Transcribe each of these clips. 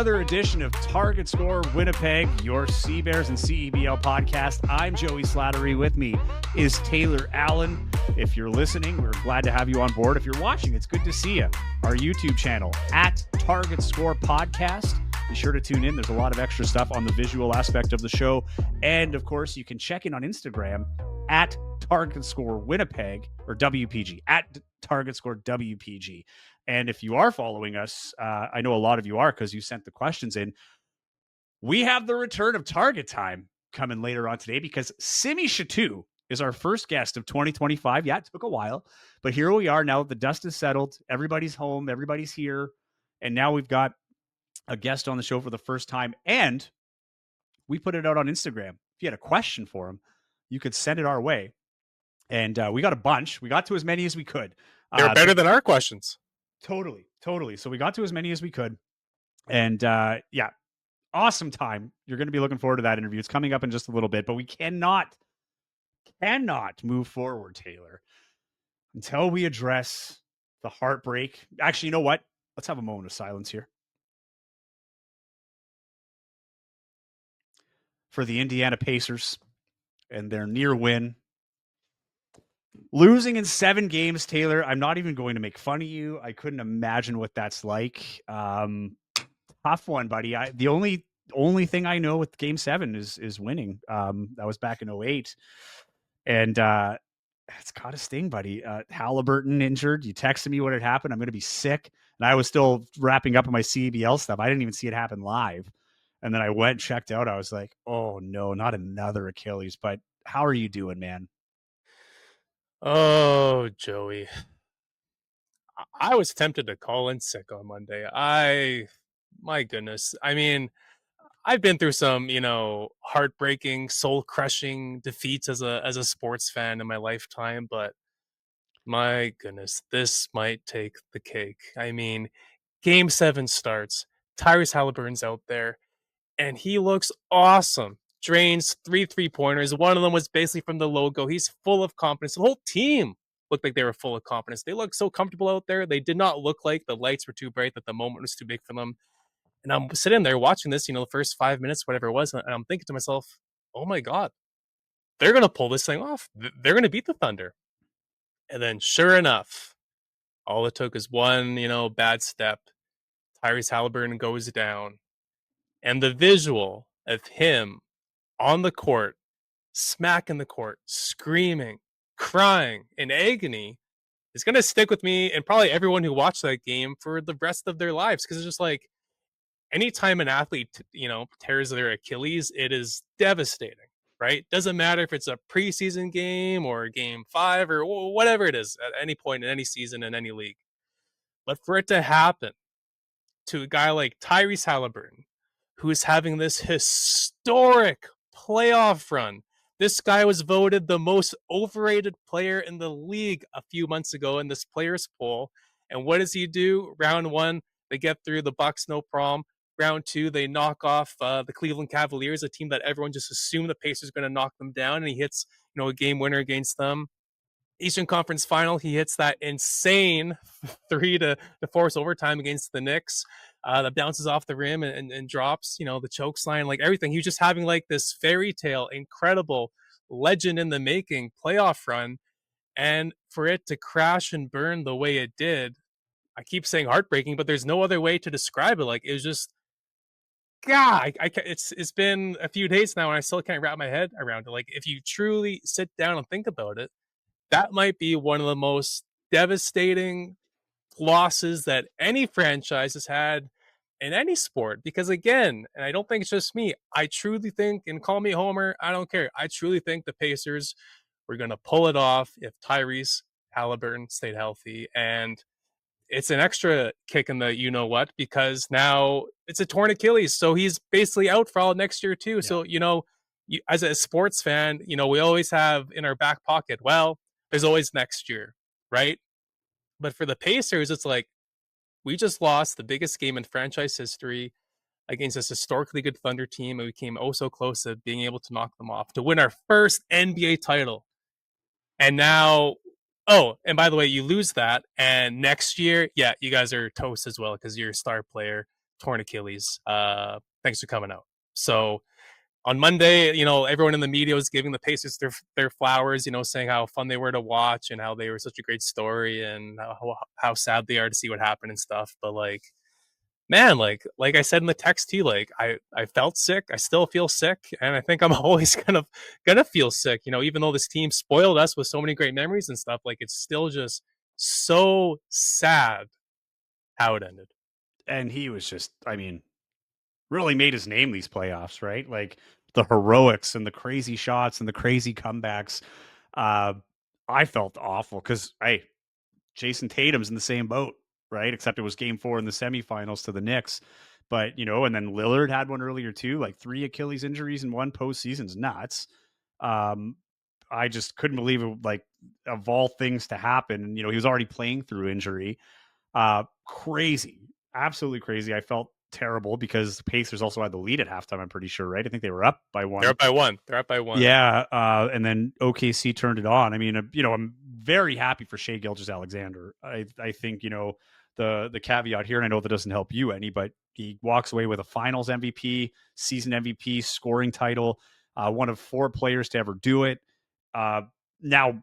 another edition of Target Score Winnipeg, your CBears and CEBL podcast. I'm Joey Slattery. With me is Taylor Allen. If you're listening, we're glad to have you on board. If you're watching, it's good to see you. Our YouTube channel, at Target Score Podcast. Be sure to tune in. There's a lot of extra stuff on the visual aspect of the show. And, of course, you can check in on Instagram at Target Score Winnipeg, or WPG, at Target Score WPG. And if you are following us, I know a lot of you are because you sent the questions in. We have the return of Target Time coming later on today because Simi Shittu is our first guest of 2025. Yeah, it took a while, but here we are now. The dust is settled. Everybody's home. Everybody's here. And now we've got a guest on the show for the first time. And we put it out on Instagram. If you had a question for him, you could send it our way. And we got a bunch. We got to as many as we could. They're better than our questions. Totally. So we got to as many as we could. And yeah, awesome time. You're going to be looking forward to that interview. It's coming up in just a little bit, but we cannot move forward, Taylor, until we address the heartbreak. Actually, you know what? Let's have a moment of silence here for the Indiana Pacers and their near win. Losing in 7 games, Taylor, I'm not even going to make fun of you. I couldn't imagine what that's like. Tough one, buddy. The only thing I know with Game 7 is winning. That was back in 2008. And it's got to sting, buddy. Halliburton injured. You texted me what had happened. I'm going to be sick. And I was still wrapping up on my CEBL stuff. I didn't even see it happen live. And then I went and checked out. I was like, oh, no, not another Achilles. But how are you doing, man? Oh, Joey. I was tempted to call in sick on Monday. My goodness. I mean, I've been through some, heartbreaking, soul-crushing defeats as a sports fan in my lifetime, but my goodness, this might take the cake. I mean, Game 7 starts. Tyrese Halliburton's out there, and he looks awesome. Drains 3 3-pointers. One of them was basically from the logo. He's full of confidence. The whole team looked like they were full of confidence. They looked so comfortable out there. They did not look like the lights were too bright, that the moment was too big for them. And I'm sitting there watching this, the first 5 minutes, whatever it was, and I'm thinking to myself, oh my God, they're going to pull this thing off. They're going to beat the Thunder. And then sure enough, all it took is one, bad step. Tyrese Halliburton goes down. And the visual of him on the court, smacking the court, screaming, crying in agony is going to stick with me and probably everyone who watched that game for the rest of their lives. Because it's just like, anytime an athlete, tears their Achilles, it is devastating, right? Doesn't matter if it's a preseason game or Game 5 or whatever it is at any point in any season in any league. But for it to happen to a guy like Tyrese Halliburton, who is having this historic playoff run. This guy was voted the most overrated player in the league a few months ago in this players poll. And what does he do? Round 1, they get through the Bucks, no problem. Round 2, they knock off the Cleveland Cavaliers, a team that everyone just assumed the Pacers going to knock them down, and he hits, a game winner against them. Eastern Conference Final, he hits that insane 3 to force overtime against the Knicks. That bounces off the rim and drops, the choke line, like everything. He was just having like this fairy tale, incredible, legend in the making playoff run. And for it to crash and burn the way it did, I keep saying heartbreaking, but there's no other way to describe it. Like, it was just, God, it's been a few days now and I still can't wrap my head around it. Like, if you truly sit down and think about it, that might be one of the most devastating losses that any franchise has had in any sport. Because again, and I don't think it's just me, I truly think, and call me Homer, I don't care, I truly think the Pacers were going to pull it off if Tyrese Halliburton stayed healthy. And it's an extra kick in the you-know-what, because now it's a torn Achilles. So he's basically out for all next year too. Yeah. So, as a sports fan, we always have in our back pocket, well, there's always next year, right? But for the Pacers, it's like, we just lost the biggest game in franchise history against this historically good Thunder team, and we came oh so close to being able to knock them off to win our first NBA title. And now, and by the way, you lose that, and next year, yeah, you guys are toast as well because you're a star player. torn Achilles. Thanks for coming out. So on Monday, everyone in the media was giving the Pacers their flowers, saying how fun they were to watch and how they were such a great story and how sad they are to see what happened and stuff. But like, man, like I said in the text to you, like I felt sick. I still feel sick, and I think I'm always kind of gonna feel sick. Even though this team spoiled us with so many great memories and stuff, like it's still just so sad how it ended. And he was just, I mean, really made his name these playoffs, right? Like the heroics and the crazy shots and the crazy comebacks. Uh, I felt awful because, hey, Jason Tatum's in the same boat, right? Except it was game 4 in the semifinals to the Knicks. But, and then Lillard had one earlier too, like 3 Achilles injuries in one postseason's nuts. Um, I just couldn't believe it, like, of all things to happen. And, he was already playing through injury. Crazy, absolutely crazy. I felt terrible because the Pacers also had the lead at halftime, I'm pretty sure, right? I think they were up by They're one. up by one. They're up by one. Yeah, and then OKC turned it on. I mean, I'm very happy for Shai Gilgeous-Alexander. I think the caveat here, and I know that doesn't help you any, but he walks away with a Finals MVP, season MVP, scoring title, one of 4 players to ever do it. Now,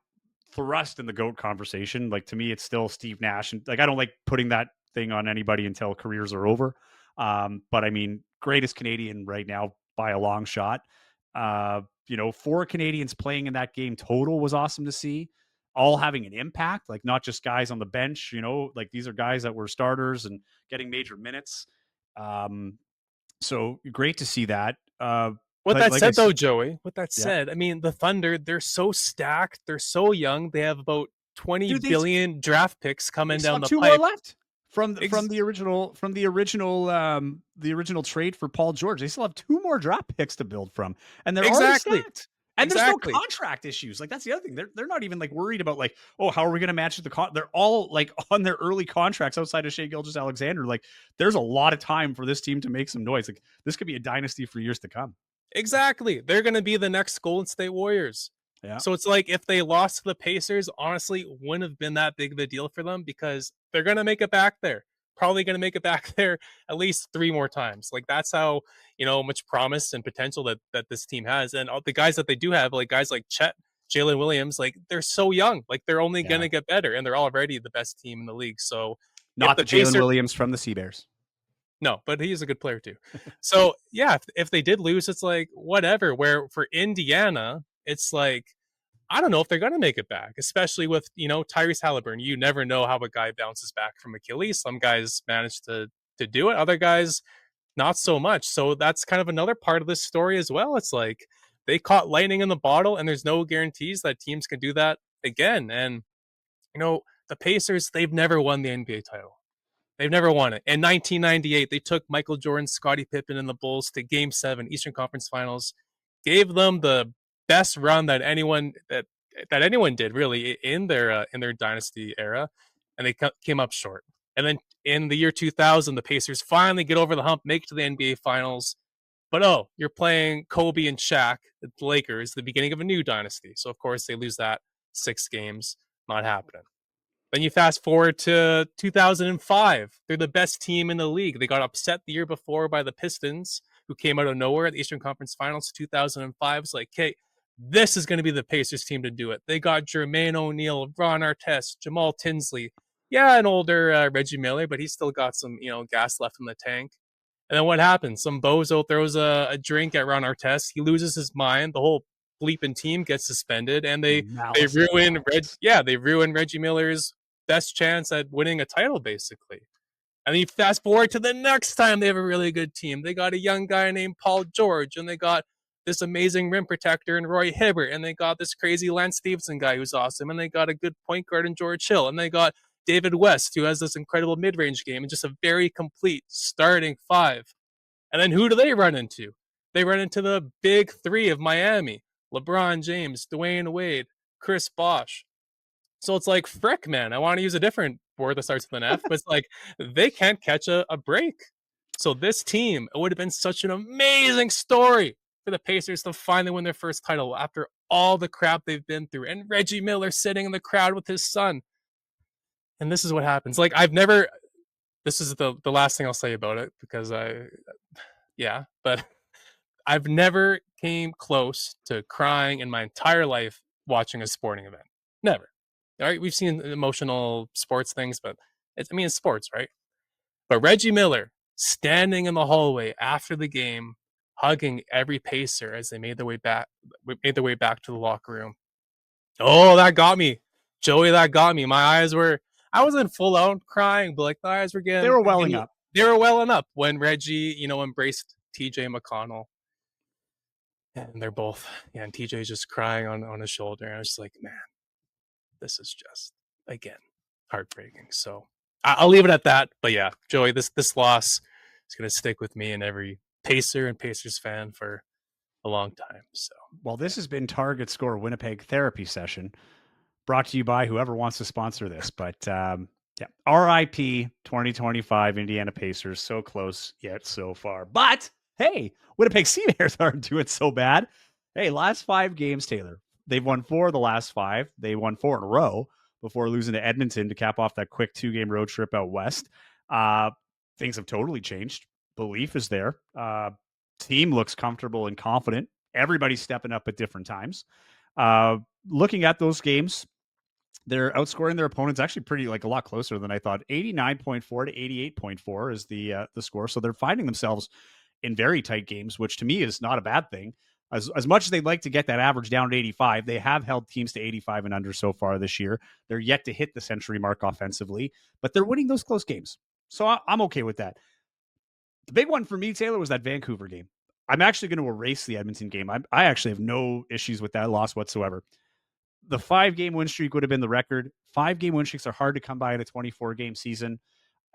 thrust in the GOAT conversation, like to me, it's still Steve Nash, and like I don't like putting that thing on anybody until careers are over. But I mean, greatest Canadian right now by a long shot. 4 Canadians playing in that game total was awesome to see. All having an impact, like not just guys on the bench, like these are guys that were starters and getting major minutes. So great to see that. With But that like I said, said, though, Joey, with that yeah, said, I mean, the Thunder, they're so stacked. They're so young. They have about 20 dude, billion draft picks they coming still down have the 2 more pipe. left from Ex- the original trade for Paul George. They still have 2 more draft picks to build from, and they're already exactly. stacked. And there's no Exactly. contract issues. Like that's the other thing. They're not even like worried about like, oh, how are we going to match they're all like on their early contracts outside of Shai Gilgeous-Alexander. Like there's a lot of time for this team to make some noise. Like this could be a dynasty for years to come. Exactly. They're going to be the next Golden State Warriors. Yeah. So it's like if they lost to the Pacers, honestly, wouldn't have been that big of a deal for them because they're going to make it back there. Probably going to make it back there at least 3 more times. Like that's how, much promise and potential that this team has. And all the guys that they do have, like guys like Chet, Jalen Williams, like they're so young. Like they're only going Yeah. to get better and they're already the best team in the league. So if Not the the Jalen Pacers Williams from the Sea Bears. no, but he's a good player too. So yeah, if they did lose, it's like whatever. Where for Indiana, it's like I don't know if they're gonna make it back, especially with Tyrese Halliburton. You never know how a guy bounces back from Achilles. Some guys manage to do it, other guys not so much. So that's kind of another part of this story as well. It's like they caught lightning in the bottle, and there's no guarantees that teams can do that again. And the Pacers, they've never won the NBA title. They've never won it. In 1998, they took Michael Jordan, Scottie Pippen, and the Bulls to Game 7 Eastern Conference Finals, gave them the best run that anyone did really in their dynasty era, and they came up short. And then in the year 2000, the Pacers finally get over the hump, make it to the NBA Finals. But you're playing Kobe and Shaq, the Lakers, the beginning of a new dynasty. So of course they lose that 6 games, not happening. Then you fast forward to 2005. They're the best team in the league. They got upset the year before by the Pistons, who came out of nowhere at the Eastern Conference Finals. 2005 was like, okay, this is going to be the Pacers team to do it. They got Jermaine O'Neal, Ron Artest, Jamal Tinsley. Yeah, an older Reggie Miller, but he's still got some gas left in the tank. And then what happens? Some bozo throws a drink at Ron Artest. He loses his mind. The whole bleeping team gets suspended, and they Malice at the Palace. They ruin Reggie Miller's best chance at winning a title, basically. And then you fast forward to the next time they have a really good team. They got a young guy named Paul George, and they got this amazing rim protector in Roy Hibbert, and they got this crazy Lance Stevenson guy who's awesome, and they got a good point guard in George Hill, and they got David West, who has this incredible mid-range game and just a very complete starting 5. And then who do they run into? They run into the big 3 of Miami: LeBron James, Dwayne Wade, Chris Bosh. So it's like, frick, man, I want to use a different word that starts with an F, but it's like they can't catch a break. So this team, it would have been such an amazing story for the Pacers to finally win their first title after all the crap they've been through. And Reggie Miller sitting in the crowd with his son. And this is what happens. Like, I've never, this is the last thing I'll say about it because but I've never came close to crying in my entire life watching a sporting event. Never. All right, we've seen emotional sports things, but it's sports, right? But Reggie Miller standing in the hallway after the game, hugging every pacer as they made their way back to the locker room. Oh, that got me, Joey. That got me. My eyes were. I wasn't full out crying, but like my eyes were They were getting welling up. they were welling up when Reggie, embraced TJ McConnell. And they're both, yeah, and TJ's just crying on his shoulder. And I was just like, man, this is just, again, heartbreaking. So I'll leave it at that. But yeah, Joey, this loss is going to stick with me and every Pacer and Pacers fan for a long time. So, Well, this has been Target Score Winnipeg Therapy Session, brought to you by whoever wants to sponsor this. But yeah, RIP 2025 Indiana Pacers. So close yet so far. But hey, Winnipeg Sea Bears aren't doing so bad. Hey, last 5 games, Taylor. They've won 4 of the last 5. They won 4 in a row before losing to Edmonton to cap off that quick 2-game road trip out west. Things have totally changed. Belief is there. Team looks comfortable and confident. Everybody's stepping up at different times. Looking at those games, they're outscoring their opponents actually pretty like a lot closer than I thought. 89.4 to 88.4 is the score. So they're finding themselves in very tight games, which to me is not a bad thing. As much as they'd like to get that average down to 85, they have held teams to 85 and under so far this year. They're yet to hit the century mark offensively, but they're winning those close games. So I'm okay with that. The big one for me, Taylor, was that Vancouver game. I'm actually going to erase the Edmonton game. I actually have no issues with that loss whatsoever. The 5-game win streak would have been the record. 5-game win streaks are hard to come by in a 24-game season,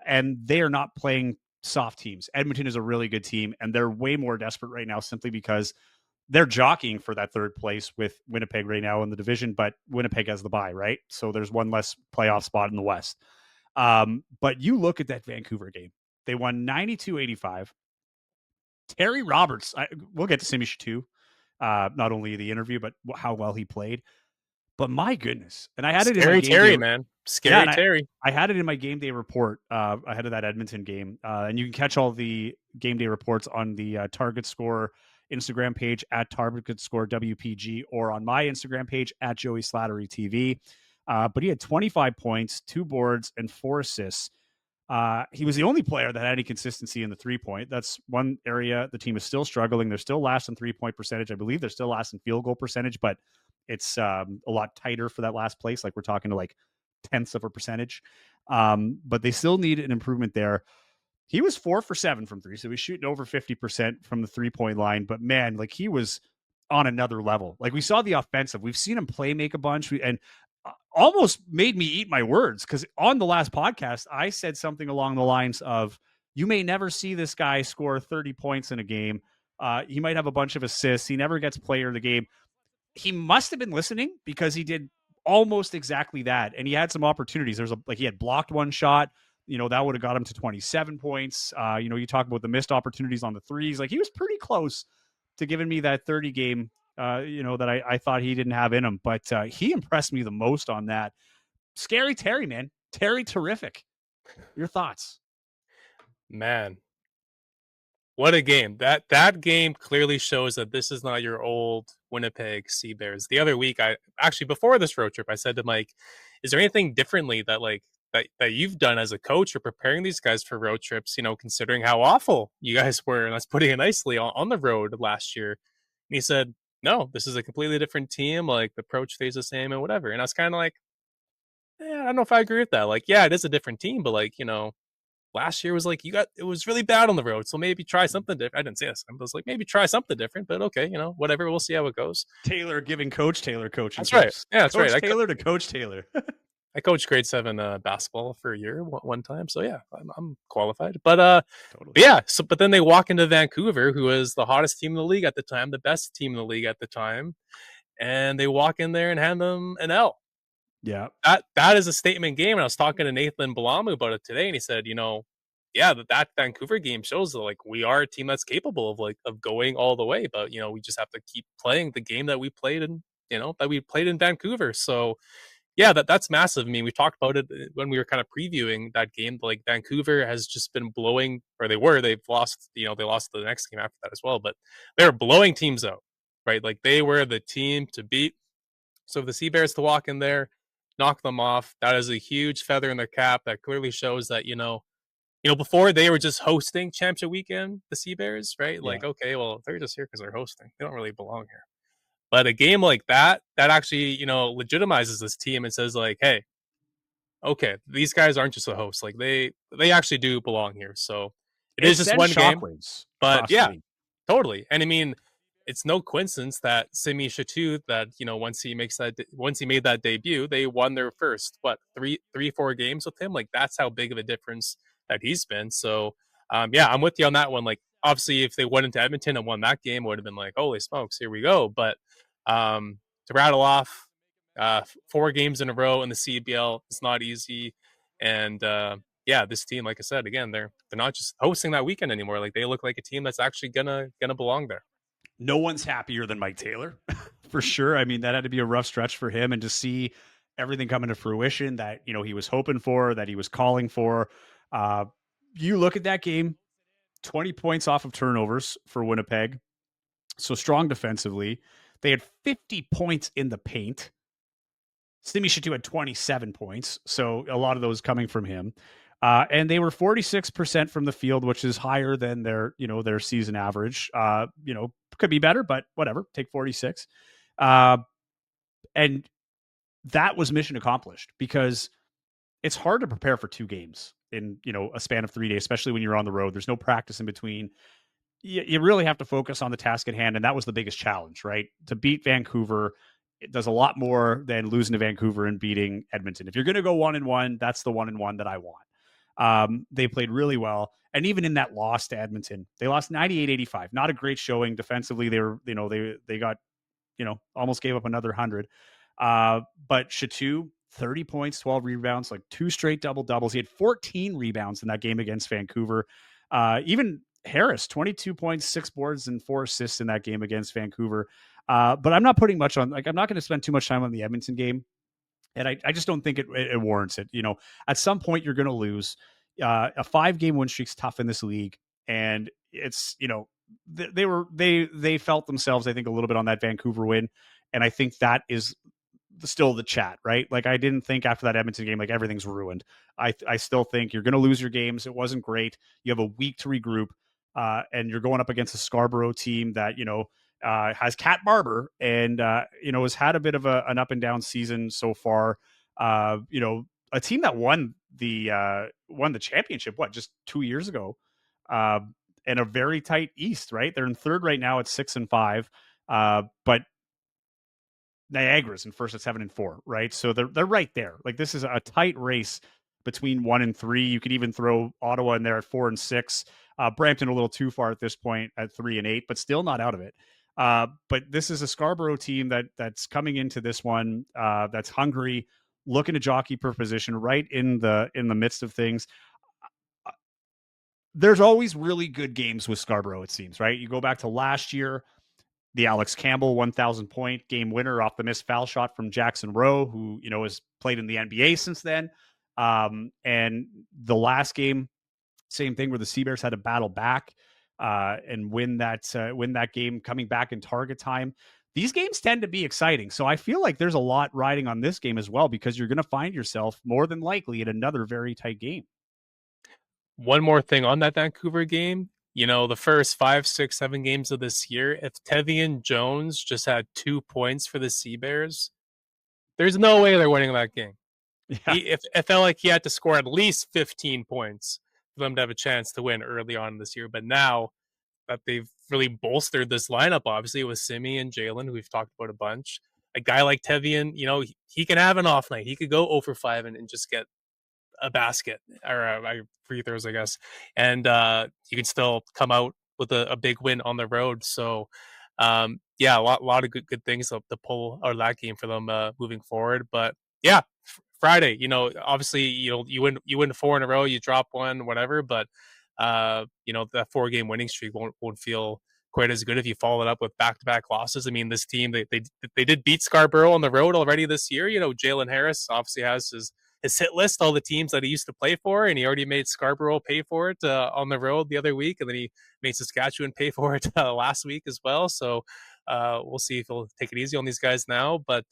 and they are not playing soft teams. Edmonton is a really good team, and they're way more desperate right now simply because they're jockeying for that third place with Winnipeg right now in the division, but Winnipeg has the bye, right? So there's one less playoff spot in the West. But you look at that Vancouver game. They won 92-85. Terry Roberts, we'll get to Simi Shittu, not only the interview, but how well he played. But my goodness, and I had it in my game Terry, day, man, scary Terry. I had it in my game day report ahead of that Edmonton game, and you can catch all the game day reports on the Target Score Instagram page at Target Score WPG or on my Instagram page at Joey Slattery TV. But he had 25 points, 2 boards, and 4 assists. He was the only player that had any consistency in the 3-point. That's one area the team is still struggling. They're still last in 3-point percentage. I believe they're still last in field goal percentage, but it's a lot tighter for that last place. Like we're talking to like tenths of a percentage. But they still need an improvement there. He was 4 for 7 from 3, so he's shooting over 50% from the 3-point line. But man, like he was on another level. Like we saw the offensive. We've seen him play make a bunch, and almost made me eat my words because on the last podcast, I said something along the lines of, you may never see this guy score 30 points in a game. He might have a bunch of assists. He never gets player of the game. He must have been listening because he did almost exactly that. And he had some opportunities. He had blocked one shot, that would have got him to 27 points. You talk about the missed opportunities on the threes. Like he was pretty close to giving me that 30 game, that I thought he didn't have in him, but he impressed me the most on that. Scary Terry, man. Terry, terrific. Your thoughts? Man, what a game. That game clearly shows that this is not your old Winnipeg Sea Bears. The other week, before this road trip, I said to Mike, is there anything differently that you've done as a coach or preparing these guys for road trips, considering how awful you guys were, and that's putting it nicely, on the road last year? And he said, no, this is a completely different team. Like the approach stays the same and whatever. And I was kind of like, I don't know if I agree with that. Like, yeah, it is a different team, but like, last year was like it was really bad on the road, so maybe try something different. I didn't say this. I was like, maybe try something different, but okay, whatever. We'll see how it goes. Taylor giving Coach Taylor coaching. That's right. Yeah, that's Coach right. Taylor to Coach Taylor. I coached grade 7 basketball for a year one time, so yeah, I'm qualified. But totally. Yeah. So, but then they walk into Vancouver, who was the hottest team in the league at the time, the best team in the league at the time, and they walk in there and hand them an L. Yeah, that is a statement game. And I was talking to Nathan Balamu about it today, and he said, yeah, that Vancouver game shows that like we are a team that's capable of going all the way, but we just have to keep playing the game that we played in Vancouver. So Yeah, that's massive. I mean, we talked about it when we were kind of previewing that game. Like Vancouver has just been blowing, or they've lost, they lost the next game after that as well, but they were blowing teams out, right? Like they were the team to beat. So if the Sea Bears to walk in there, knock them off, that is a huge feather in their cap. That clearly shows that, before they were just hosting championship weekend, the Sea Bears, right? Yeah. Like, okay, well, they're just here because they're hosting. They don't really belong here. But a game like that actually, legitimizes this team and says like, hey, okay, these guys aren't just a host. Like they actually do belong here. So it It is just sends one game, shockwaves but across the yeah, league. totally. And I mean, it's no coincidence that Simi Shittu, that once he made that debut, they won their first three, 4 games with him. Like that's how big of a difference that he's been. So yeah, I'm with you on that one. Like obviously, if they went into Edmonton and won that game, it would have been like, holy smokes, here we go. But to rattle off 4 games in a row in the CBL, it's not easy. And yeah, this team, like I said, again, they're not just hosting that weekend anymore. Like they look like a team that's actually gonna belong there. No one's happier than Mike Taylor, for sure. I mean, that had to be a rough stretch for him, and to see everything coming to fruition that he was hoping for, that he was calling for. Uh, you look at that game, 20 points off of turnovers for Winnipeg, so strong defensively. They had 50 points in the paint. Simi Shittu had 27 points, so a lot of those coming from him. And they were 46% from the field, which is higher than their season average. Could be better, but whatever. Take 46. And that was mission accomplished, because it's hard to prepare for 2 games in a span of 3 days, especially when you're on the road. There's no practice in between. You really have to focus on the task at hand, and that was the biggest challenge, right? To beat Vancouver, it does a lot more than losing to Vancouver and beating Edmonton. If you're going to go 1-1, that's the 1-1 that I want. They played really well, and even in that loss to Edmonton, they lost 98-85. Not a great showing defensively. They were, they got, almost gave up another 100. But Shittu, 30 points, 12 rebounds, like 2 straight double doubles. He had 14 rebounds in that game against Vancouver. Even Harris, 22 points, 6 boards, and 4 assists in that game against Vancouver. But I'm not putting much on, like, I'm not going to spend too much time on the Edmonton game. And I just don't think it warrants it. At some point you're going to lose. A 5-game win streak's tough in this league. And it's, they felt themselves, I think, a little bit on that Vancouver win. And I think that is still the chat, right? Like, I didn't think after that Edmonton game, like, everything's ruined. I still think you're going to lose your games. It wasn't great. You have a week to regroup, and you're going up against a Scarborough team that has Cat Barber, and has had a bit of an up and down season so far. A team that won the championship just 2 years ago, uh, in a very tight East, right? They're in third right now at 6-5, but Niagara's in first at 7-4, right? So they're right there. Like, this is a tight race between 1 and 3. You could even throw Ottawa in there at 4 and 6. Brampton a little too far at this point at 3 and 8, but still not out of it. But this is a Scarborough team that's coming into this one, that's hungry, looking to jockey per position, right in the midst of things. There's always really good games with Scarborough, it seems, right? You go back to last year, the Alex Campbell 1,000-point game winner off the missed foul shot from Jackson Rowe, who has played in the NBA since then. And the last game, same thing, where the Seabears had to battle back and win that game, coming back in target time. These games tend to be exciting, so I feel like there's a lot riding on this game as well, because you're going to find yourself more than likely in another very tight game. One more thing on that Vancouver game, the first 5, 6, 7 games of this year, if Tevian Jones just had 2 points for the Sea Bears, there's no way they're winning that game. Yeah. It felt like he had to score at least 15 points for them to have a chance to win early on this year. But now that they've really bolstered this lineup, obviously, with Simi and Jalen, who we've talked about a bunch, a guy like Tevian, he can have an off night. He could go 0 for 5 and just get a basket or free throws, I guess, and you can still come out with a big win on the road. So, yeah, a lot of good things to pull out of that game for them moving forward. But yeah, Friday, obviously, you win 4 in a row, you drop one, whatever, but that 4-game winning streak won't feel quite as good if you follow it up with back-to-back losses. I mean, this team they did beat Scarborough on the road already this year. You know, Jalen Harris obviously has his hit list, all the teams that he used to play for, and he already made Scarborough pay for it on the road the other week, and then he made Saskatchewan pay for it last week as well. So we'll see if he'll take it easy on these guys now. But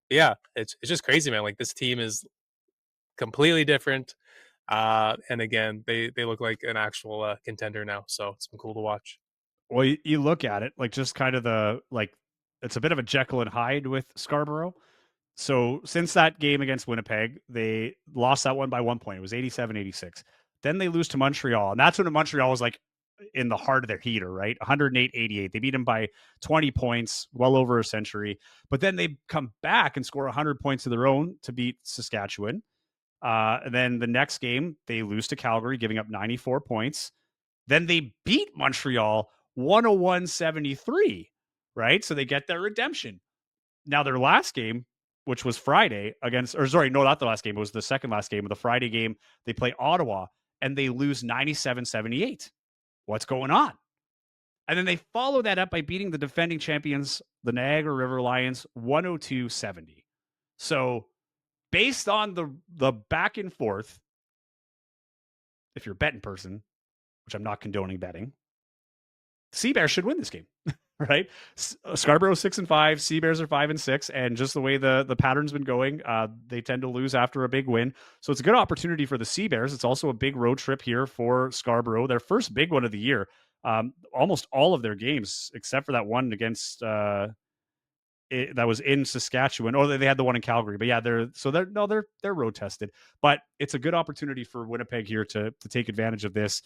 yeah, it's just crazy, man. Like this team is completely different. And again, they look like an actual contender now. So it's been cool to watch. Well, you look at it like just kind of it's a bit of a Jekyll and Hyde with Scarborough. So since that game against Winnipeg, they lost that one by 1 point. It was 87-86. Then they lose to Montreal. And that's when Montreal was like in the heart of their heater, right? 108-88. They beat them by 20 points, well over a century. But then they come back and score 100 points of their own to beat Saskatchewan. And then the next game, they lose to Calgary, giving up 94 points. Then they beat Montreal 101-73, right? So they get their redemption. Now, their last game, which was Friday against, or sorry, no, not the last game. It was the second last game of the Friday game. They play Ottawa and they lose 97-78. What's going on? And then they follow that up by beating the defending champions, the Niagara River Lions, 102-70. So based on the back and forth, if you're a betting person, which I'm not condoning betting, CBears should win this game, right? Scarborough 6-5, CBears are 5-6, and just the way the pattern's been going, they tend to lose after a big win. So it's a good opportunity for the CBears. It's also a big road trip here for Scarborough, their first big one of the year. Almost all of their games, except for that one against that was in Saskatchewan. Oh, they had the one in Calgary, but yeah, they're road tested. But it's a good opportunity for Winnipeg here to take advantage of this.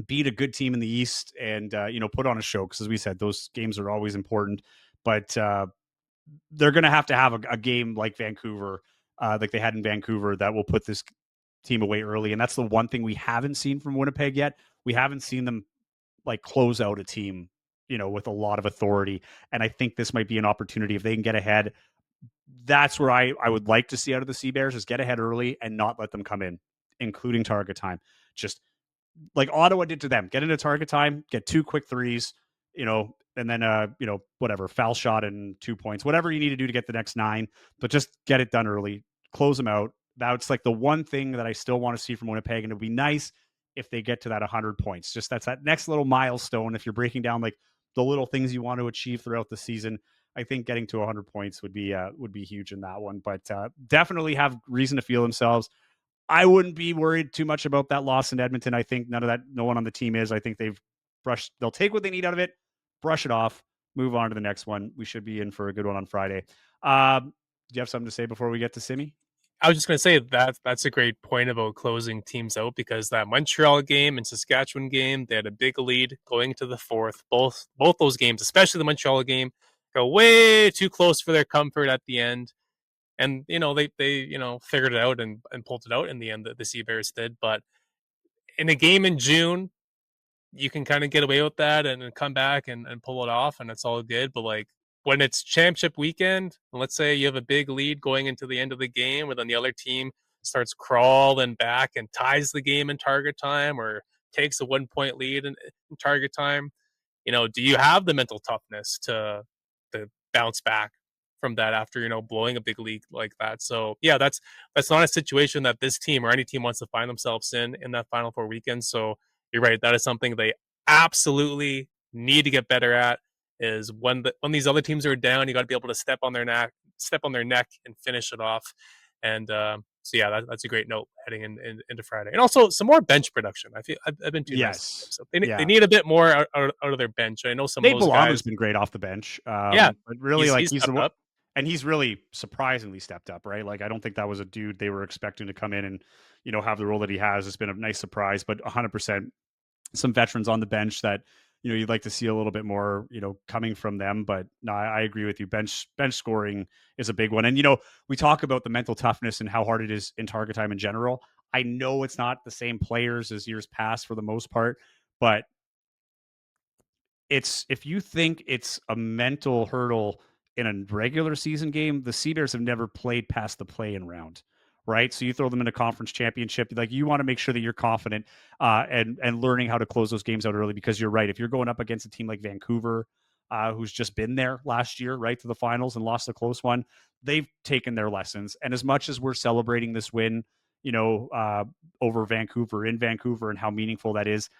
Beat a good team in the East and put on a show, because as we said, those games are always important. But they're going to have a game like Vancouver, like they had in Vancouver, that will put this team away early. And that's the one thing we haven't seen from Winnipeg yet. We haven't seen them like close out a team, with a lot of authority. And I think this might be an opportunity if they can get ahead. That's where I would like to see out of the CBears, is get ahead early and not let them come in, including target time. Just like Ottawa did to them, get into target time, get 2 quick threes, and then whatever, foul shot and 2 points, whatever you need to do to get the next 9, but just get it done early, close them out. That's like the one thing that I still want to see from Winnipeg, and it would be nice if they get to that 100 points. Just that's that next little milestone. If you're breaking down like the little things you want to achieve throughout the season, I think getting to 100 points would be huge in that one. But definitely have reason to feel themselves. I wouldn't be worried too much about that loss in Edmonton. I think no one on the team is. I think they'll take what they need out of it, brush it off, move on to the next one. We should be in for a good one on Friday. Do you have something to say before we get to Simi? I was just going to say that's a great point about closing teams out, because that Montreal game and Saskatchewan game, they had a big lead going to the fourth. Both those games, especially the Montreal game, go way too close for their comfort at the end. And they figured it out and pulled it out in the end. The CBears did, but in a game in June, you can kind of get away with that and come back and pull it off, and it's all good. But like when it's championship weekend, and let's say you have a big lead going into the end of the game, and then the other team starts crawling back and ties the game in target time, or takes a 1 point lead in target time, do you have the mental toughness to bounce back from that after blowing a big lead like that? So yeah, that's not a situation that this team or any team wants to find themselves in that Final Four weekend. So you're right, that is something they absolutely need to get better at. Is when these other teams are down, you got to be able to step on their neck, and finish it off. And so yeah, that's a great note heading into Friday, and also some more bench production. I've been too nice. Yes. So they need a bit more out of their bench. I know some of those guys. Has been great off the bench. Yeah, but really, he's stepped up. And he's really surprisingly stepped up, right? Like, I don't think that was a dude they were expecting to come in and, have the role that he has. It's been a nice surprise, but 100% some veterans on the bench that, you'd like to see a little bit more, coming from them. But no, I agree with you. Bench scoring is a big one. And, we talk about the mental toughness and how hard it is in target time in general. I know it's not the same players as years past for the most part, but if you think it's a mental hurdle in a regular season game, the CBears have never played past the play-in round, right? So you throw them in a conference championship, like you want to make sure that you're confident and learning how to close those games out early, because you're right. If you're going up against a team like Vancouver, who's just been there last year, right, to the finals and lost a close one, they've taken their lessons. And as much as we're celebrating this win, over Vancouver in Vancouver and how meaningful that is,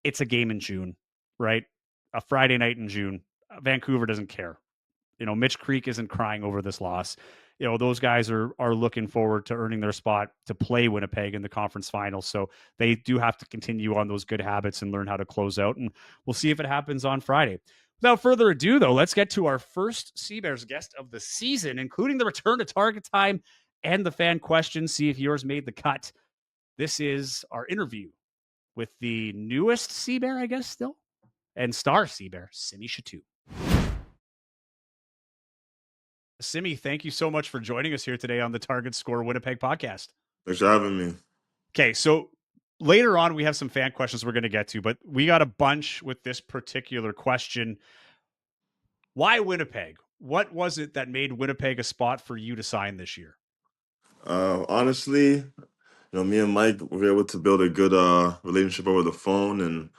it's a game in June, right? A Friday night in June. Vancouver doesn't care. Mitch Creek isn't crying over this loss. Those guys are looking forward to earning their spot to play Winnipeg in the conference finals. So they do have to continue on those good habits and learn how to close out. And we'll see if it happens on Friday. Without further ado, though, let's get to our first CBears guest of the season, including the return to target time and the fan questions. See if yours made the cut. This is our interview with the newest CBear, I guess, still, and star CBear, Simi Shittu. Simi, thank you so much for joining us here today on the Target Score Winnipeg podcast. Thanks for having me. Okay, so later on, we have some fan questions we're going to get to, but we got a bunch with this particular question. Why Winnipeg? What was it that made Winnipeg a spot for you to sign this year? Honestly, me and Mike were able to build a good relationship over the phone, and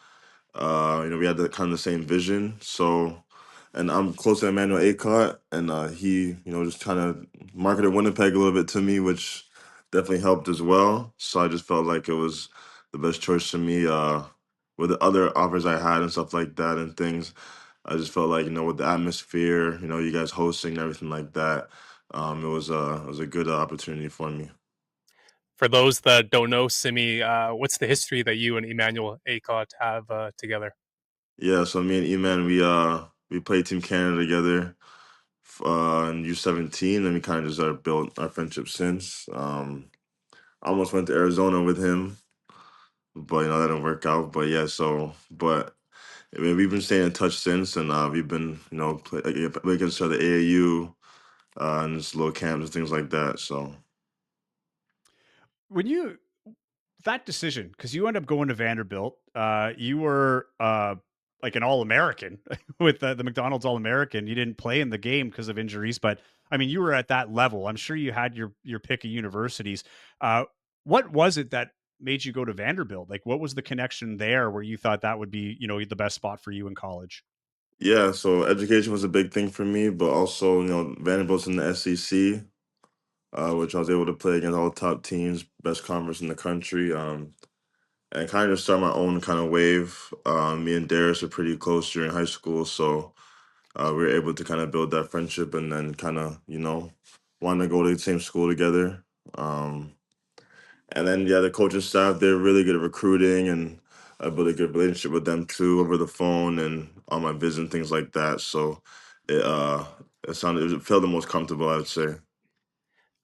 we had the kind of the same vision. So, and I'm close to Emmanuel Acott, and he, just kind of marketed Winnipeg a little bit to me, which definitely helped as well. So I just felt like it was the best choice for me. With the other offers I had and stuff like that and things, I just felt like, with the atmosphere, you guys hosting and everything like that, it was a good opportunity for me. For those that don't know, Simi, what's the history that you and Emmanuel Acott have together? Yeah, so me and Eman, we played Team Canada together in U17, and we kind of just built our friendship since. I almost went to Arizona with him, but that didn't work out. But yeah, but I mean, we've been staying in touch since, and we've been play against each other AAU and just little camps and things like that. So When you that decision, because you end up going to Vanderbilt, you were like an All-American with the McDonald's All-American. You didn't play in the game because of injuries, but I mean, you were at that level. I'm sure you had your pick of universities. What was it that made you go to Vanderbilt? Like, what was the connection there where you thought that would be, the best spot for you in college? yeah, so education was a big thing for me, but also Vanderbilt's in the SEC. Which I was able to play against all the top teams, best conference in the country, and kind of start my own kind of wave. Me and Darius were pretty close during high school, so we were able to kind of build that friendship and then kind of, wanting to go to the same school together. Um, and then, yeah, the coaching staff, they're really good at recruiting, and I built a good relationship with them too over the phone and on my visit and things like that. So it felt the most comfortable, I would say.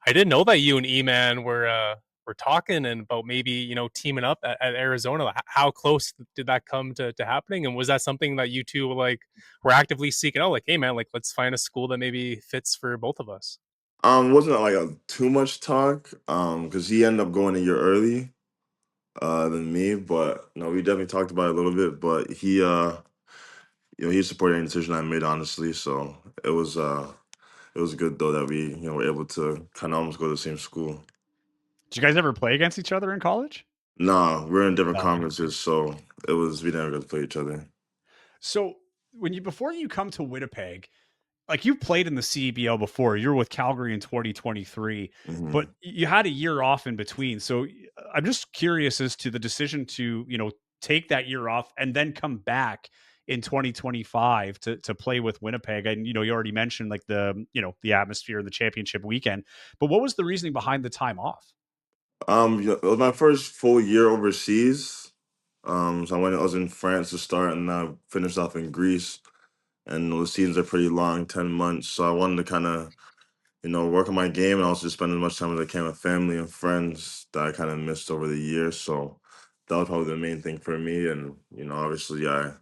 I didn't know that you and E-Man were talking and about maybe teaming up at Arizona. How close did that come to happening? And was that something that you two were actively seeking out? Like, hey man, like let's find a school that maybe fits for both of us. Wasn't like a too much talk, because he ended up going a year early, than me, but no, we definitely talked about it a little bit, but he supported any decision I made, honestly, so it was good though that we, were able to kind of almost go to the same school. Did you guys ever play against each other in college? Nah, we're in different No. conferences, so we never got to play each other. So before you come to Winnipeg, like you've played in the CEBL before, you were with Calgary in 2023, but hmm you had a year off in between. So I'm just curious as to the decision to, take that year off and then come back in 2025 to play with Winnipeg. And, you already mentioned like the atmosphere and the championship weekend, but what was the reasoning behind the time off? it was my first full year overseas. So I was in France to start, and I finished off in Greece. And the seasons are pretty long, 10 months. So I wanted to kind of, work on my game and also just spend as much time as I can with family and friends that I kind of missed over the years. So that was probably the main thing for me. And obviously, I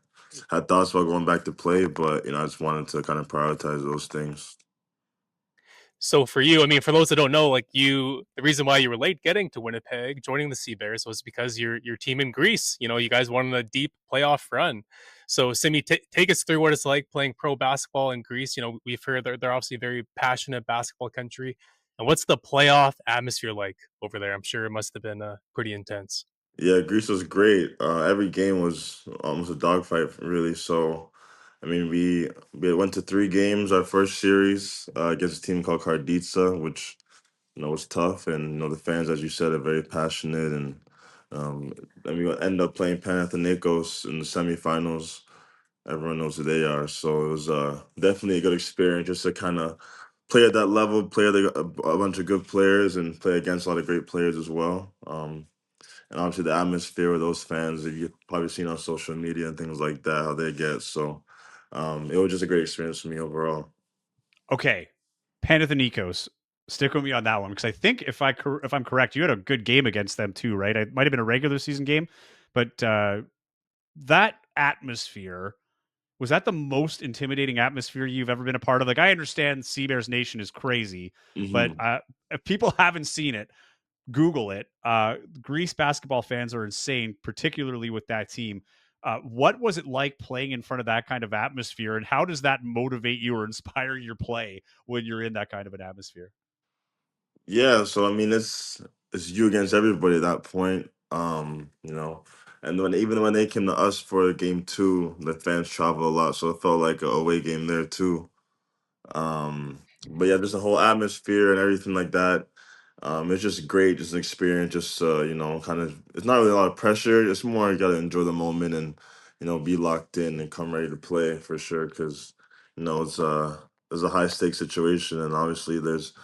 had thoughts about going back to play, but I just wanted to kind of prioritize those things. So for you, I mean, for those that don't know, like the reason why you were late getting to Winnipeg, joining the Sea Bears, was because your team in Greece. You guys won a deep playoff run. So Simi, take us through what it's like playing pro basketball in Greece. We've heard they're obviously a very passionate basketball country. And what's the playoff atmosphere like over there? I'm sure it must have been pretty intense. Yeah, Greece was great. Every game was almost a dogfight, really. So, I mean, we went to 3 games. Our first series against a team called Karditsa, which was tough, and the fans, as you said, are very passionate, um, and we end up playing Panathinaikos in the semifinals. Everyone knows who they are, so it was definitely a good experience just to kind of play at that level, play with a bunch of good players, and play against a lot of great players as well. And obviously the atmosphere with those fans that you've probably seen on social media and things like that, how they get. So it was just a great experience for me overall. Okay, Panathinaikos. Stick with me on that one because I think if I'm correct, you had a good game against them too, right? It might have been a regular season game, but that atmosphere, was that the most intimidating atmosphere you've ever been a part of? Like, I understand Sea Bears Nation is crazy, but Hmm. if people haven't seen it, Google it. Greece basketball fans are insane, particularly with that team. What was it like playing in front of that kind of atmosphere, and how does that motivate you or inspire your play when you're in that kind of an atmosphere? Yeah, so I mean it's you against everybody at that point. And even when they came to us for game 2, the fans travel a lot, so it felt like a away game there too. But yeah, just the whole atmosphere and everything like that. It's just great, just an experience. Just kind of, it's not really a lot of pressure. It's more you gotta enjoy the moment and be locked in and come ready to play for sure. Because it's a high stakes situation, and obviously there's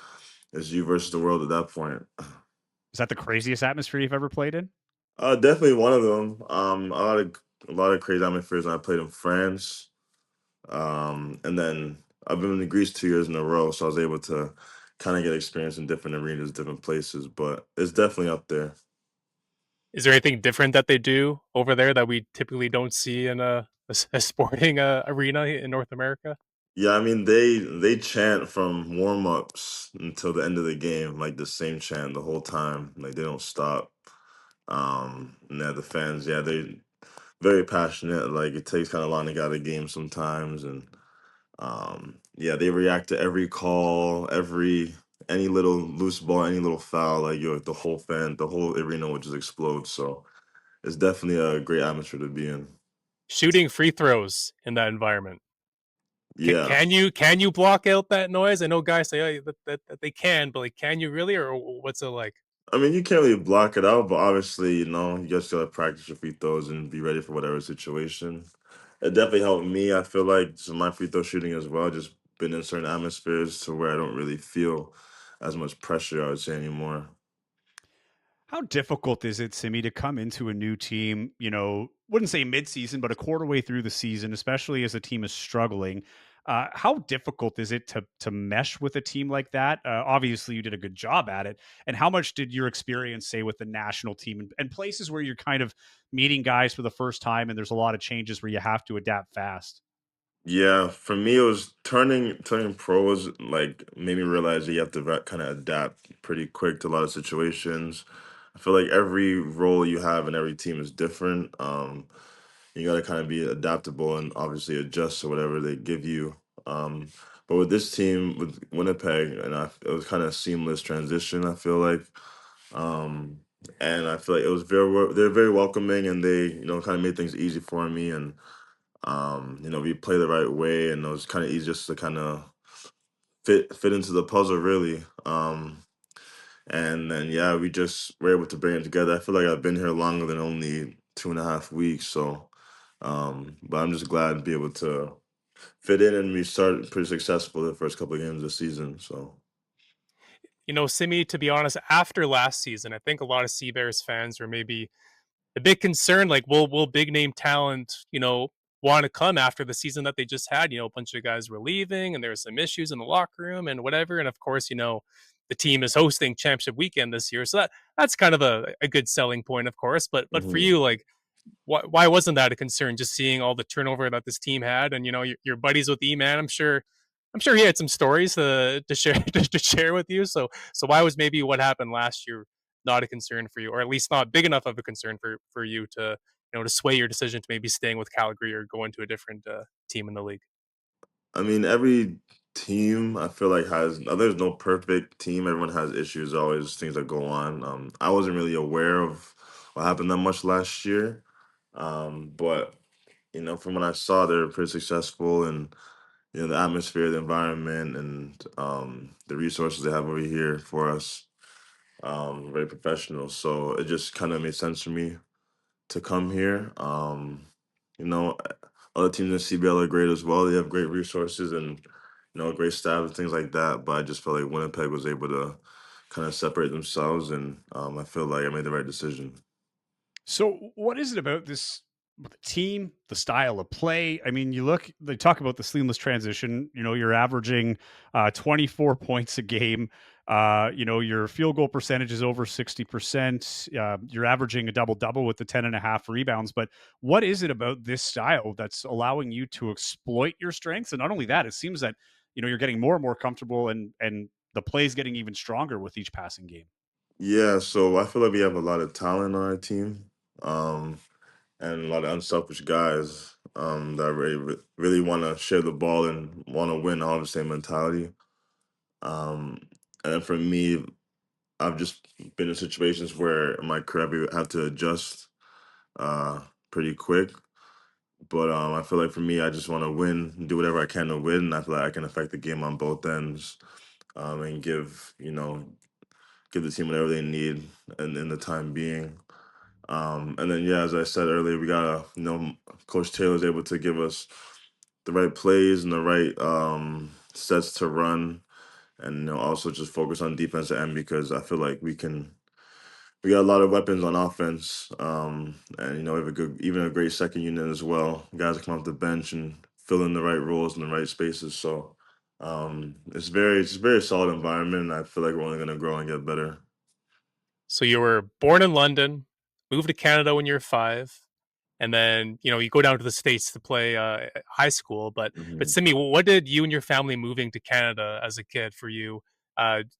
you versus the world at that point. Is that the craziest atmosphere you've ever played in? Definitely one of them. A lot of crazy atmospheres when I played in France. And then I've been in Greece 2 years in a row, so I was able to kind of get experience in different arenas, different places. But it's definitely up there. Is there anything different that they do over there that we typically don't see in a sporting arena in North America? Yeah, I mean they chant from warm ups until the end of the game, like the same chant the whole time. Like they don't stop. And yeah, the fans, yeah, they very passionate. Like it takes kind of long to get out of the game sometimes, and yeah, they react to every call, any little loose ball, any little foul. Like the whole arena would just explode. So it's definitely a great atmosphere to be in. Shooting free throws in that environment. Yeah, Can you block out that noise? I know guys say that they can, but like, can you really, or what's it like? I mean you can't really block it out, but obviously you just gotta practice your free throws and be ready for whatever situation. It definitely helped me. I feel like so my free throw shooting as well. Just been in certain atmospheres to where I don't really feel as much pressure. I would say anymore. How difficult is it, Simi, to come into a new team, wouldn't say midseason, but a quarter way through the season, especially as a team is struggling? How difficult is it to mesh with a team like that? Obviously, you did a good job at it. And how much did your experience say with the national team and places where you're kind of meeting guys for the first time and there's a lot of changes where you have to adapt fast? Yeah, for me, it was turning pro was like made me realize that you have to kind of adapt pretty quick to a lot of situations. I feel like every role you have in every team is different. You got to kind of be adaptable and obviously adjust to whatever they give you. Um, but with this team, with Winnipeg, it was kind of seamless transition. I feel like, um, and I feel like they're very welcoming and they kind of made things easy for me and we play the right way, and it was kind of easy just to kind of fit into the puzzle, really. And then yeah, we just were able to bring it together. I feel like I've been here longer than only 2.5 weeks, so but I'm just glad to be able to fit in, and we started pretty successful the first couple of games of the season. So Simi, to be honest, after last season, I think a lot of Sea Bears fans were maybe a bit concerned, like, will big name talent, want to come after the season that they just had? A bunch of guys were leaving, and there were some issues in the locker room and whatever. And of course, the team is hosting championship weekend this year, so that's kind of a good selling point, of course. But for mhm. you, like, why wasn't that a concern? Just seeing all the turnover that this team had, and your buddies with E Man. I'm sure he had some stories to share to share with you. So why was maybe what happened last year not a concern for you, or at least not big enough of a concern for you to to sway your decision to maybe staying with Calgary or going to a different team in the league? I mean, every team I feel like has there's no perfect team. Everyone has issues, always things that go on. I wasn't really aware of what happened that much last year. But from what I saw, they're pretty successful, and the atmosphere, the environment, and the resources they have over here for us, very professional. So it just kind of made sense for me to come here. You know, other teams in CBL are great as well. They have great resources and great staff and things like that. But I just felt like Winnipeg was able to kind of separate themselves, and I feel like I made the right decision. So, what is it about this the team, the style of play? I mean, they talk about the seamless transition. You're averaging 24 points a game. Your field goal percentage is over 60%. You're averaging a double double with the 10 and a half rebounds. But what is it about this style that's allowing you to exploit your strengths? And not only that, it seems that, you're getting more and more comfortable and the play's getting even stronger with each passing game. Yeah, so I feel like we have a lot of talent on our team, and a lot of unselfish guys that really want to share the ball and want to win, all the same mentality. Um, and for me, I've just been in situations where in my career I have to adjust uh, pretty quick. But I feel like for me, I just want to win, do whatever I can to win. And I feel like I can affect the game on both ends, and give the team whatever they need and in the time being. And then yeah, as I said earlier, we gotta Coach Taylor's able to give us the right plays and the right sets to run, and also just focus on defensive end because I feel like we got a lot of weapons on offense, and we have even a great second unit as well. Guys that come off the bench and fill in the right roles in the right spaces. So it's a very solid environment, and I feel like we're only gonna grow and get better. So you were born in London, moved to Canada when you were 5, and then, you go down to the States to play, high school, but Mhm. Simi, what did you and your family moving to Canada as a kid for you,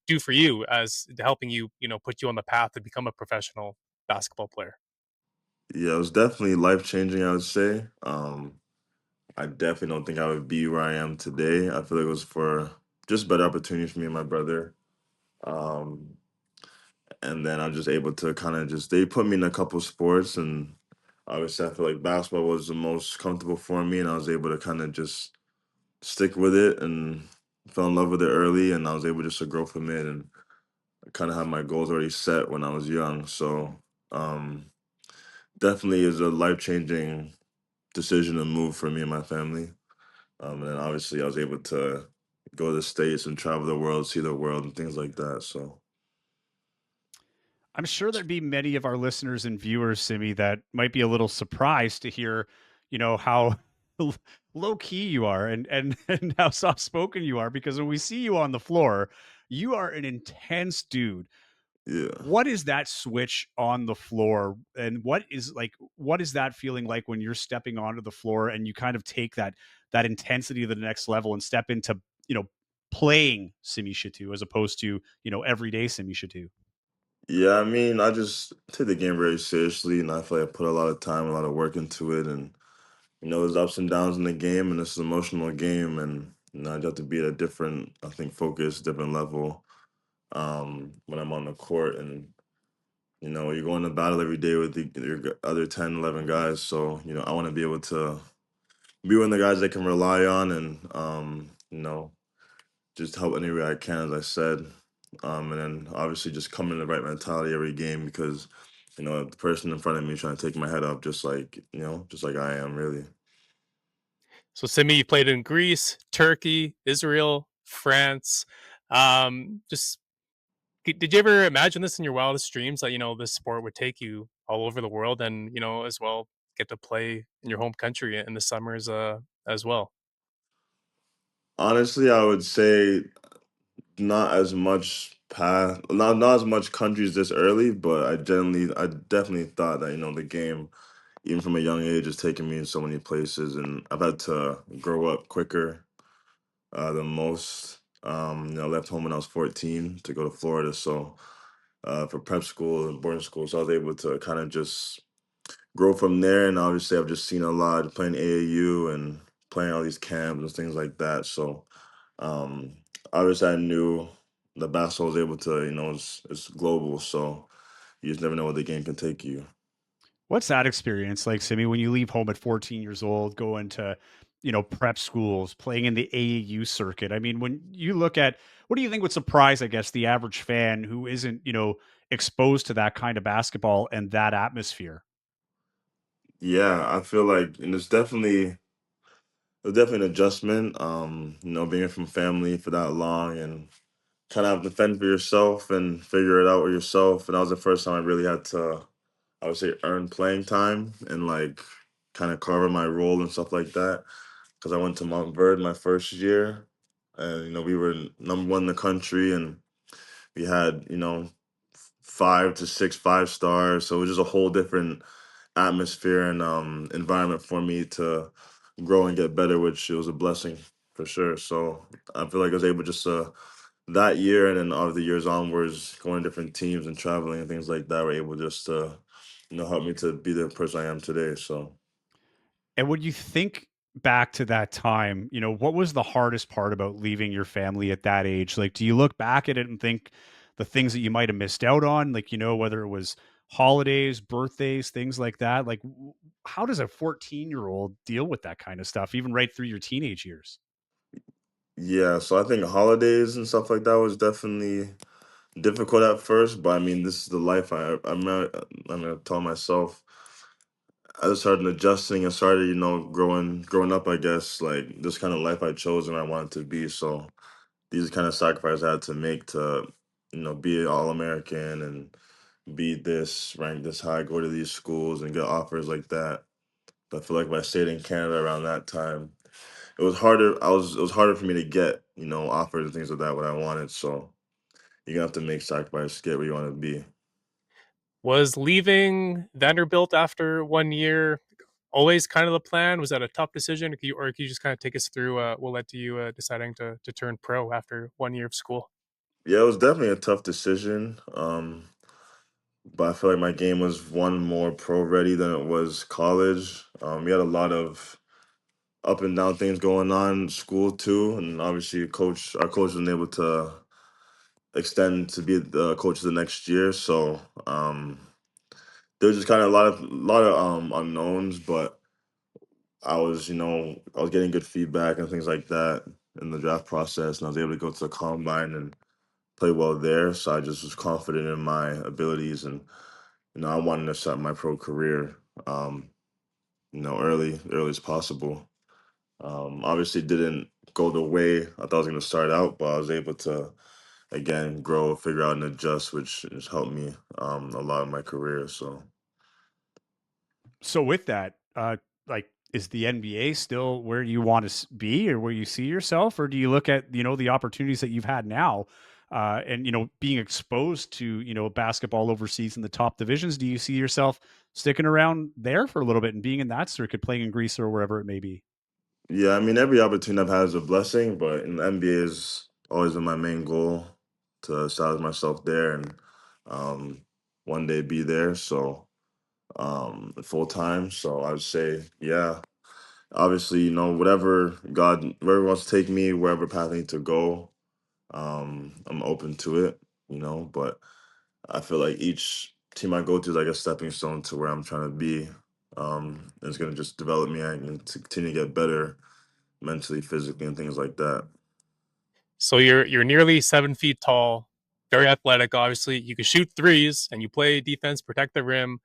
do for you as helping you, put you on the path to become a professional basketball player? Yeah, it was definitely life changing. I would say. I definitely don't think I would be where I am today. I feel like it was for just better opportunities for me and my brother. Um, and then I'm just able to kind of just they put me in a couple sports, and obviously I feel like basketball was the most comfortable for me, and I was able to kind of just stick with it and fell in love with it early, and I was able just to grow from it and kind of have my goals already set when I was young. So um, definitely is a life changing decision to move for me and my family. And then obviously I was able to go to the States and travel the world, see the world and things like that. So I'm sure there'd be many of our listeners and viewers, Simi, that might be a little surprised to hear, how low key you are and and how soft spoken you are. Because when we see you on the floor, you are an intense dude. yeah. What is that switch on the floor, and what is that feeling like when you're stepping onto the floor and you kind of take that intensity to the next level and step into you know playing Simi Shittu as opposed to everyday Simi Shittu? Yeah, I mean, I just take the game very seriously, and I feel like I put a lot of time, a lot of work into it, and there's ups and downs in the game, and it's an emotional game, and I just have to be at a different, I think, focus, different level when I'm on the court, and you're going to battle every day with your other 10, 11 guys, so I want to be able to be one of the guys they can rely on, and just help any way I can, as I said. And then obviously just come in the right mentality every game because, the person in front of me trying to take my head up just like I am really. So, Simi, you played in Greece, Turkey, Israel, France. Just did you ever imagine this in your wildest dreams that this sport would take you all over the world and as well get to play in your home country in the summers as well? Honestly, I would say not as much not as much countries this early, but I definitely thought that, the game, even from a young age, has taken me in so many places, and I've had to grow up quicker than most. I left home when I was 14 to go to Florida, so for prep school and boarding school. So I was able to kind of just grow from there. And obviously, I've just seen a lot playing AAU and playing all these camps and things like that. So Um, Obviously, I knew the basketball was able to, it's global, so you just never know where the game can take you. What's that experience like, Simi, when you leave home at 14 years old, going to, prep schools, playing in the AAU circuit? I mean, when you look at, what do you think would surprise, I guess, the average fan who isn't, exposed to that kind of basketball and that atmosphere? Yeah, I feel like, and it's definitely an adjustment. Being from family for that long and kind of have to fend for yourself and figure it out with yourself. And that was the first time I really had to, I would say, earn playing time and like kind of carve out my role and stuff like that. Because I went to Mount Verde my first year, and we were number one in the country, and we had 5 to 6 5 stars. So it was just a whole different atmosphere and environment for me to grow and get better, which it was a blessing for sure. So I feel like I was able just to that year and then all the years onwards, going to different teams and traveling and things like that, were able just to help me to be the person I am today. So And when you think back to that time, what was the hardest part about leaving your family at that age? Like, do you look back at it and think the things that you might have missed out on, like, whether it was holidays, birthdays, things like that? Like, how does a 14-year-old deal with that kind of stuff, even right through your teenage years? yeah, so I think holidays and stuff like that was definitely difficult at first, but I mean, this is the life I'm gonna tell myself. I just started adjusting and started, growing up. I guess like this kind of life I chose and I wanted to be. So these are kind of sacrifices I had to make to, be an All American and be this ranked this high, go to these schools and get offers like that. But I feel like if I stayed in Canada around that time, it was harder. It was harder for me to get, offers and things like that what I wanted. So you're gonna have to make sacrifices to get where you want to be. Was leaving Vanderbilt after 1 year always kind of the plan? Was that a tough decision? Can you just kind of take us through what led to you deciding to turn pro after 1 year of school? Yeah, it was definitely a tough decision. But I feel like my game was one more pro ready than it was college. We had a lot of up and down things going on in school too, and obviously our coach wasn't able to extend to be the coach the next year. So there was just kind of a lot of unknowns, but I was getting good feedback and things like that in the draft process, and I was able to go to the combine and play well there. So I just was confident in my abilities, and I wanted to start my pro career, um, early as possible. Obviously, didn't go the way I thought I was going to start out, but I was able to again grow, figure out, and adjust, which has helped me a lot in my career. So So with that, like, is the NBA still where you want to be or where you see yourself, or do you look at the opportunities that you've had now, and being exposed to basketball overseas in the top divisions? Do you see yourself sticking around there for a little bit and being in that circuit, playing in Greece or wherever it may be? yeah, I mean, every opportunity I've had is a blessing, but in the NBA is always been my main goal to establish myself there and um, one day be there. So full time. So I would say, yeah, obviously, wherever wants to take me, wherever path I need to go, I'm open to it, but I feel like each team I go to is like a stepping stone to where I'm trying to be. And it's gonna just develop me and to continue to get better mentally, physically, and things like that. So you're nearly 7 feet tall, very athletic. Obviously, you can shoot threes, and you play defense, protect the rim.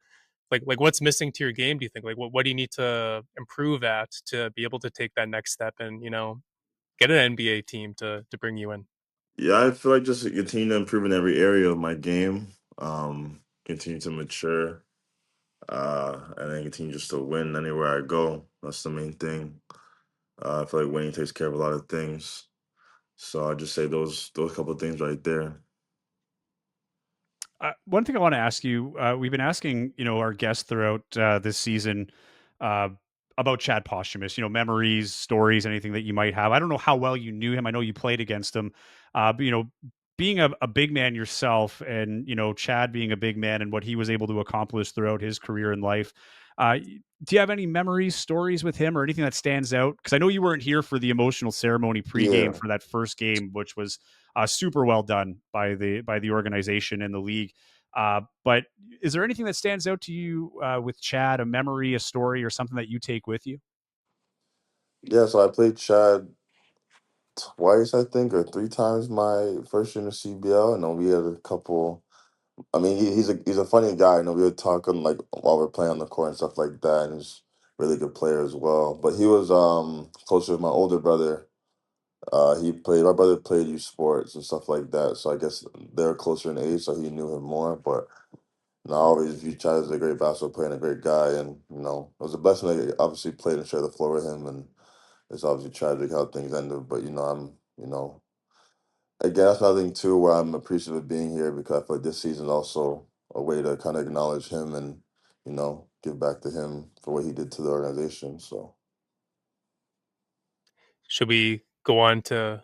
Like what's missing to your game? Do you think? Like what do you need to improve at to be able to take that next step and get an NBA team to bring you in? Yeah, I feel like just continue to improve in every area of my game, continue to mature, and then continue just to win anywhere I go. That's the main thing. I feel like winning takes care of a lot of things. So I just say those couple of things right there. One thing I want to ask you, we've been asking, our guests throughout this season uh, about Chad Posthumous, memories, stories, anything that you might have. I don't know how well you knew him. I know you played against him, but, being a big man yourself and, Chad being a big man and what he was able to accomplish throughout his career in life. Do you have any memories, stories with him, or anything that stands out? Because I know you weren't here for the emotional ceremony pregame Yeah. for that first game, which was super well done by the organization and the league. But is there anything that stands out to you with Chad, a memory, a story, or something that you take with you? Yeah, so I played Chad twice, I think, or three times my first year in the CBL, and then we had a couple. I mean, he's a funny guy. You know, we would talk on like while we're playing on the court and stuff like that, and he's a really good player as well. But he was closer with my older brother. My brother played youth sports and stuff like that, so I guess they're closer in age, so he knew him more. But I always viewed Chad as a great basketball player and a great guy, and it was a blessing that I obviously played and shared the floor with him. And it's obviously tragic how things ended, but again, that's another thing too where I'm appreciative of being here because I feel like this season also a way to kind of acknowledge him and give back to him for what he did to the organization. So Should we go on to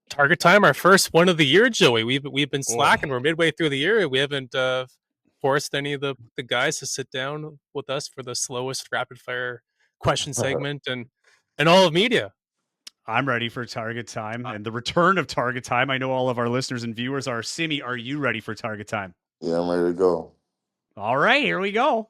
target time? Our first one of the year, Joey. We've been Oh, slacking. We're midway through the year. We haven't forced any of the guys to sit down with us for the slowest rapid fire question segment and all of media. I'm ready for target time and the return of target time. I know all of our listeners and viewers are. Simi, are you ready for target time? yeah, I'm ready to go. All right, here we go.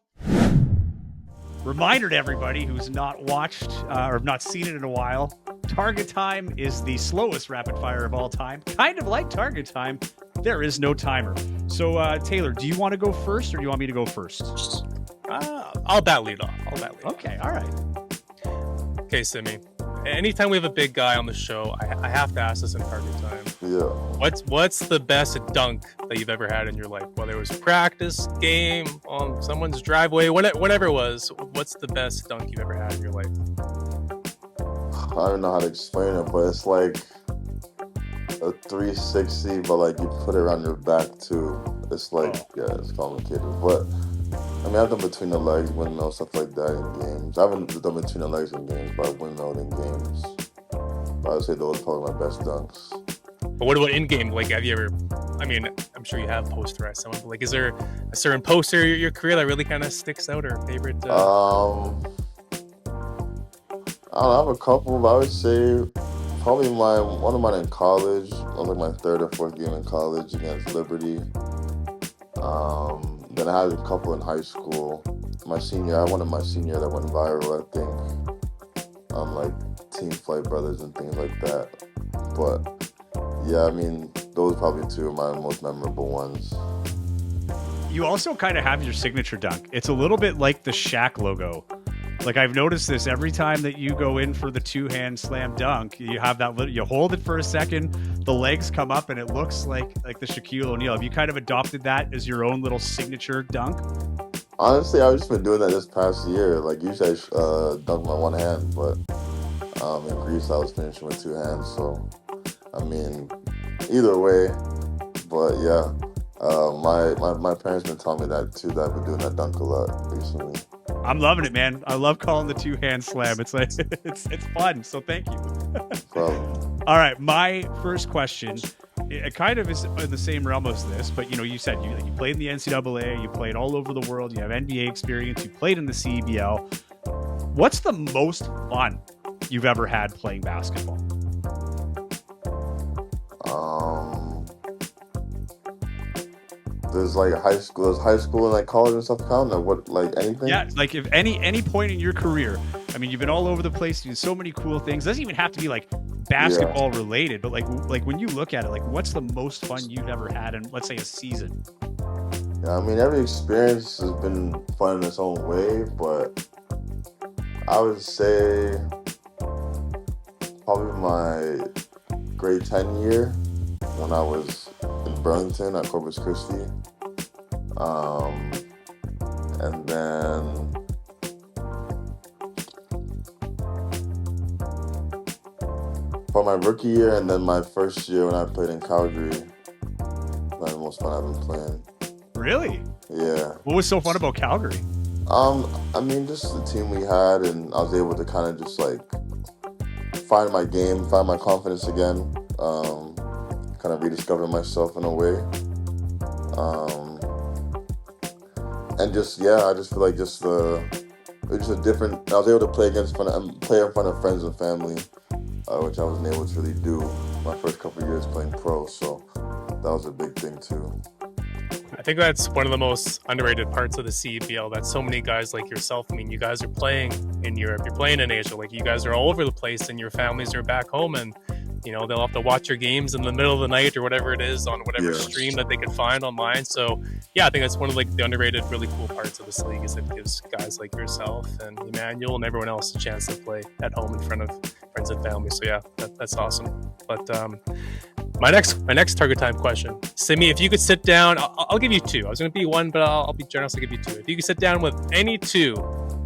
Reminder to everybody who's not watched or not seen it in a while, target time is the slowest rapid fire of all time. Kind of like target time, there is no timer. So, Taylor, do you want to go first or do you want me to go first? I'll bat lead off. Okay, all right. Okay, Simi. Anytime we have a big guy on the show, I have to ask this in target time. Yeah. What's the best dunk that you've ever had in your life? Whether it was practice, game, on someone's driveway, whatever it was, what's the best dunk you've ever had in your life? I don't know how to explain it, but it's like a 360, but like you put it around your back too. It's like, yeah, it's complicated. But I mean, I've done between the legs, windmill, stuff like that in games. I haven't done between the legs in games, but I've windmilled in games. But I would say those are probably my best dunks. But what about in game? Like, have you ever? I mean, I'm sure you have posterized someone, but like, is there a certain poster in your career that really kind of sticks out, or a favorite? I don't know, I have a couple, but I would say probably one of mine in college. I was like my third or fourth game in college against Liberty. Then I had a couple in high school. My senior, I wanted my senior that went viral, I think. Like Team Flight Brothers and things like that. But yeah, I mean, those are probably two of my most memorable ones. You also kind of have your signature dunk. It's a little bit like the Shaq logo. Like I've noticed this every time that you go in for the two-hand slam dunk, you have that you hold it for a second, the legs come up, and it looks like the Shaquille O'Neal. Have you kind of adopted that as your own little signature dunk? Honestly, I've just been doing that this past year. Like usually I dunk my one hand, but in Greece I was finishing with two hands. So I mean, either way, but yeah, my parents been telling me that too. That I've been doing that dunk a lot recently. I'm loving it, man. I love calling the two-hand slam. It's like it's fun. So thank you. All right, my first question. It kind of is in the same realm as this, but you said you played in the NCAA, you played all over the world, you have NBA experience, you played in the CEBL. What's the most fun you've ever had playing basketball? There's like high school and like college and stuff count, or what, like anything? Yeah, like if any point in your career, I mean, you've been all over the place, doing so many cool things. It doesn't even have to be like basketball related, but like when you look at it, like what's the most fun you've ever had in, let's say, a season? Yeah, I mean, every experience has been fun in its own way, but I would say probably my grade 10 year when I was in Burlington at Corpus Christi. And then for my rookie year and then my first year when I played in Calgary, that's the most fun I've been playing. Really? Yeah. What was so fun about Calgary? I mean, just the team we had, and I was able to kind of just like find my game, find my confidence again, kind of rediscover myself in a way. And just, yeah, I just feel like just the it's just a different. I was able to play play in front of friends and family, which I wasn't able to really do my first couple of years playing pro. So that was a big thing too. I think that's one of the most underrated parts of the CEBL. That so many guys like yourself. I mean, you guys are playing in Europe, you're playing in Asia. Like you guys are all over the place, and your families are back home, and they'll have to watch your games in the middle of the night or whatever it is on whatever stream that they can find online. So yeah, I think that's one of like the underrated, really cool parts of this league is it gives guys like yourself and Emmanuel and everyone else a chance to play at home in front of friends and family. So yeah, that's awesome. But my next target time question, Simi, if you could sit down, I'll give you two. I was going to be one, but I'll be generous. I'll give you two. If you could sit down with any two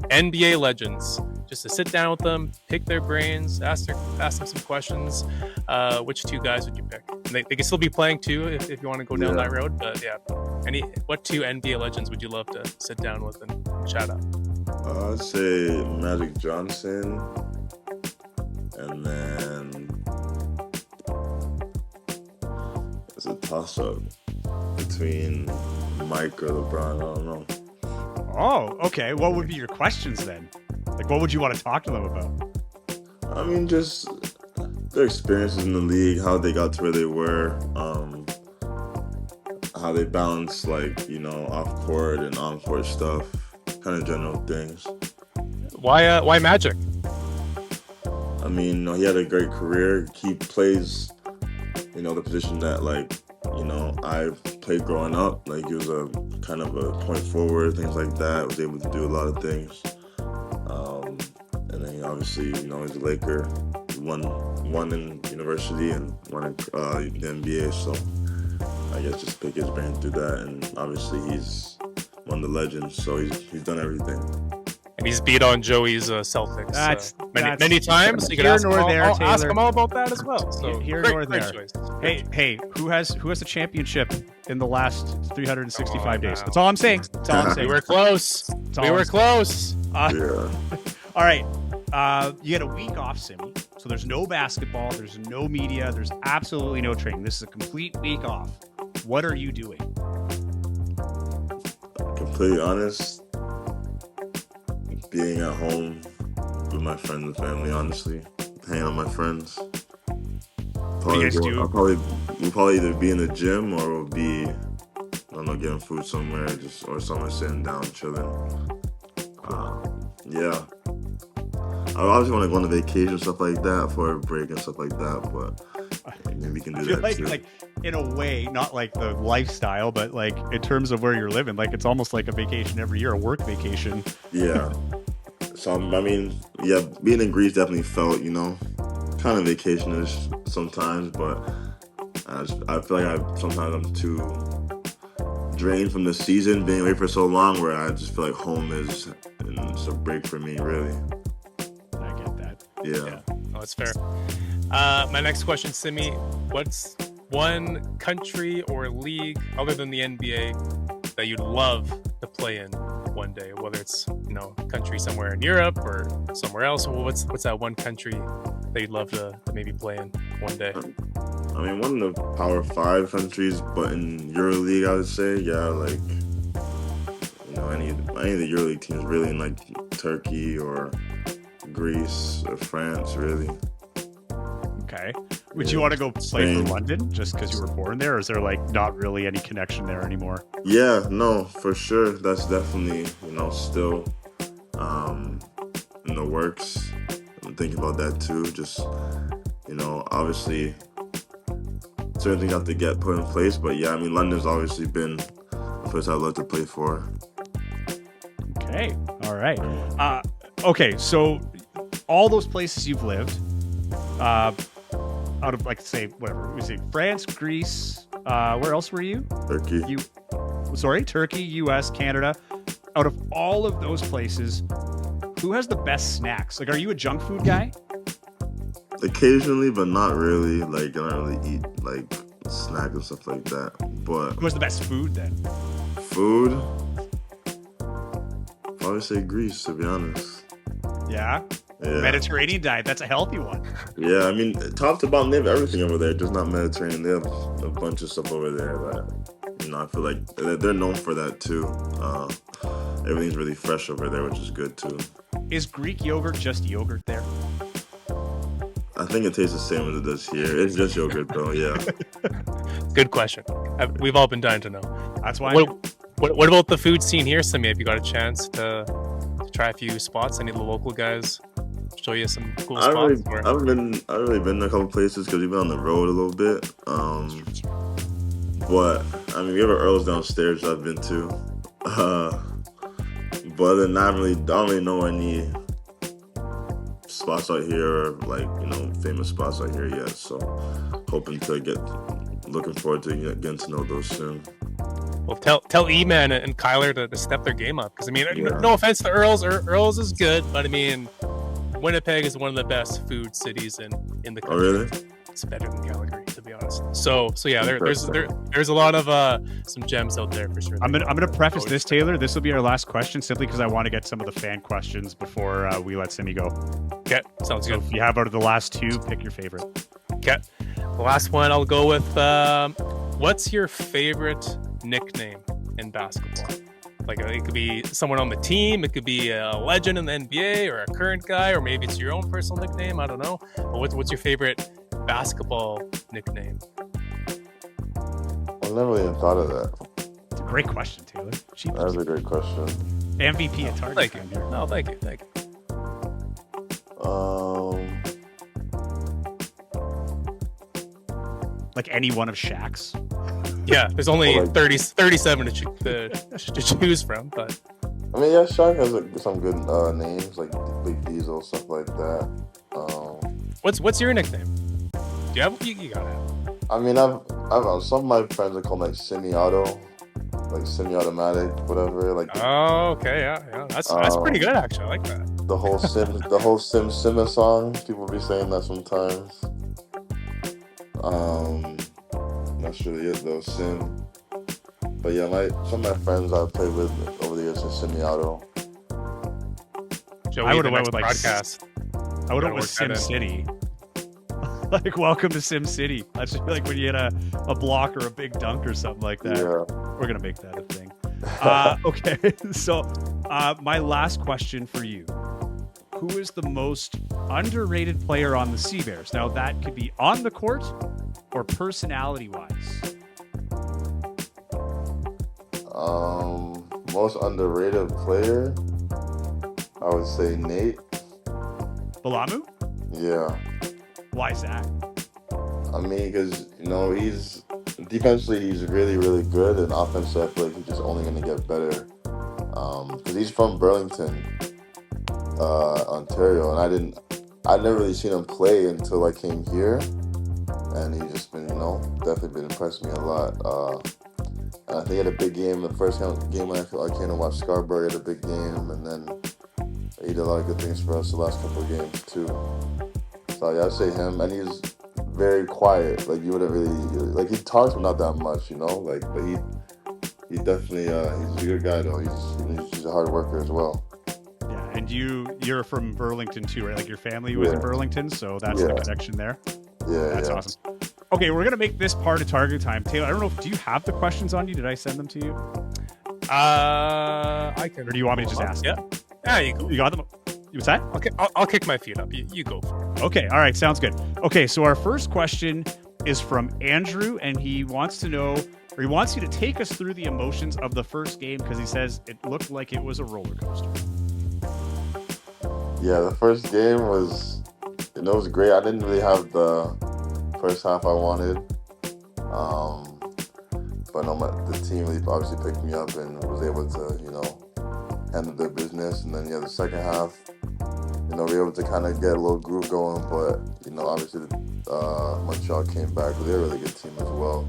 NBA legends, just to sit down with them, pick their brains, ask them some questions, which two guys would you pick? And they can still be playing too if you want to go down that road. But yeah, what two NBA legends would you love to sit down with and chat up? I'd say Magic Johnson, and then it's a toss-up between Mike or LeBron. I don't know. Oh, okay. What would be your questions then? Like, what would you want to talk to them about? I mean, just their experiences in the league, how they got to where they were, how they balance, off-court and on-court stuff, kind of general things. Why Magic? I mean, he had a great career. He plays, the position that, I played growing up. Like, he was a kind of a point forward, things like that. Was able to do a lot of things. And then obviously, he's a Laker. One in university and one in the NBA. So I guess just pick his brain through that. And obviously, he's one of the legends. So he's done everything. And he's beat on Joey's Celtics many times. So you can ask him all about that as well. So here nor there. Choice. Hey, who has the championship in the last 365 days? That's all I'm saying. We were close. Yeah. All right. You get a week off, Simi. So there's no basketball. There's no media. There's absolutely no training. This is a complete week off. What are you doing? Completely honest, being at home with my friends and family, honestly. Hanging out with my friends. We'll probably either be in the gym or we'll be, getting food somewhere, or somewhere sitting down, chilling. Yeah. I obviously want to go on a vacation, stuff like that, for a break and stuff like that, but maybe we can do that too. Like, in a way, not like the lifestyle, but like in terms of where you're living, like it's almost like a vacation every year, a work vacation. Yeah. So, being in Greece definitely felt, kind of vacationish sometimes, but I feel like sometimes I'm too drained from the season, being away for so long, where I just feel like home is it's a break for me, really. I get that. Yeah. Oh, that's fair. My next question, Simi, what's one country or league other than the NBA that you'd love to play in one day, whether it's country somewhere in Europe or somewhere else? What's that one country that you'd love to maybe play in one day? I mean, one of the Power 5 countries, but in EuroLeague, I would say, any of the EuroLeague teams, really, in like Turkey or Greece or France, really. Okay. Would you want to go play for London just because you were born there, or is there like not really any connection there anymore? Yeah, no, for sure. That's definitely, still in the works. I'm thinking about that too. Just, obviously certain things have to get put in place. But yeah, I mean, London's obviously been a place I'd love to play for. Okay. All right. Okay. So all those places you've lived, out of say France, Greece, where else were you? Turkey. Turkey, US, Canada. Out of all of those places, who has the best snacks? Like, are you a junk food guy? Occasionally, but not really. Like, I don't really eat like snacks and stuff like that. But who has the best food then? Food? Probably say Greece, to be honest. Yeah? Mediterranean diet, that's a healthy one. Yeah, I mean, top to bottom, they have everything over there, just not Mediterranean. They have a bunch of stuff over there that, I feel like they're known for that too. everything's really fresh over there, which is good too. Is Greek yogurt just yogurt there? I think it tastes the same as it does here. It's just yogurt though, yeah. Good question. We've all been dying to know. That's why. What about the food scene here, Simi? Have you got a chance to try a few spots? Any of the local guys show you some cool spots? I've really been to a couple places because we've been on the road a little bit. But I mean, we have an Earl's downstairs that I've been to. But other than that, I don't really know any spots out here, or like, you know, famous spots out here yet. So looking forward to getting to know those soon. Well, tell E-Man and Kyler to step their game up, because I mean, no offense to Earl's, Earl's is good, but I mean, Winnipeg is one of the best food cities in the country. Oh, really? It's better than Calgary, to be honest. So yeah, there's a lot of some gems out there for sure. I'm gonna preface this, Taylor. This will be our last question, simply because I want to get some of the fan questions before we let Simi go. Okay, sounds good. If you have out of the last two, pick your favorite. Okay, the last one I'll go with. What's your favorite nickname in basketball? Like, it could be someone on the team, it could be a legend in the NBA, or a current guy, or maybe it's your own personal nickname. I don't know. But what's your favorite basketball nickname? I never even thought of that. It's a great question, Taylor. That's a great question. MVP at Target. Thank you. No, thank you. Like any one of Shaq's. Yeah, there's only 37 to choose from, but I mean, yeah, Shaq has some good names, like Big Diesel, stuff like that. What's your nickname? Do you have? You gotta have. I mean, I've some of my friends are called like Simi Auto, like semi-automatic, whatever. Like. Oh, okay, yeah. That's pretty good, actually. I like that. The whole Simma song. People be saying that sometimes. That's really it though, Sim. But yeah, some of my friends I've played with over the years are Simi Auto. Joey, I would have went with broadcast. I would have went with Sim City. Like, welcome to Sim City. That's just like when you hit a block or a big dunk or something like that. Yeah. We're gonna make that a thing. Okay, so my last question for you: who is the most underrated player on the CEBLs? Now, that could be on the court or personality-wise. Most underrated player, I would say Nate. Balamu? Yeah. Why is that? I mean, because, you know, defensively he's really, really good, and offensively I feel like he's just only going to get better. Because he's from Burlington, Ontario, and I'd never really seen him play until I came here, and he's just been, definitely been impressing me a lot. And I think he had a big game the first game when I came to watch Scarborough. He had a big game, and then he did a lot of good things for us the last couple of games too. So yeah, I'd say him, and he's very quiet. Like, you wouldn't really he talks, but not that much, but he definitely he's a good guy though. He's a hard worker as well. Yeah, and you're from Burlington too, right? Like, your family was in Burlington, so that's the connection there. Yeah, that's awesome. Okay, we're gonna make this part of Target Time. Taylor, I don't know do you have the questions on you? Did I send them to you? I can. Or do you want me to just ask? Yeah. Yeah, you go. You got them? What's that? Okay, I'll kick my feet up. You go for it. Okay, all right, sounds good. Okay, so our first question is from Andrew, and he wants to know, or he wants you to take us through the emotions of the first game, because he says it looked like it was a roller coaster. Yeah, the first game was, it was great. I didn't really have the first half I wanted, but the team really obviously picked me up and was able to, handle their business. And then the second half, we were able to kind of get a little groove going, but obviously Montreal came back. They're a really good team as well,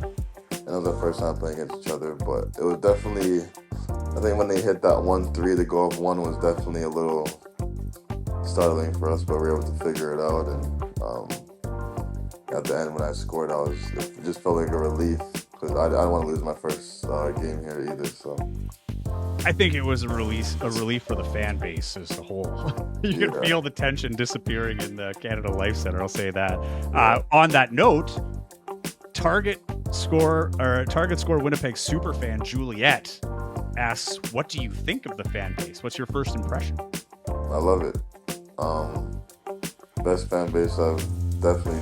and it was the first time playing against each other. But it was definitely, I think when they hit that 1-3 to go up one was definitely a little startling for us, but we were able to figure it out. And at the end when I scored, it just felt like a relief, because I didn't want to lose my first game here either. So I think it was a relief for the fan base as a whole. You could feel the tension disappearing in the Canada Life Center, I'll say that. On that note, Target Score Winnipeg superfan Juliet asks, what do you think of the fan base? What's your first impression? I love it. Best fan base I've definitely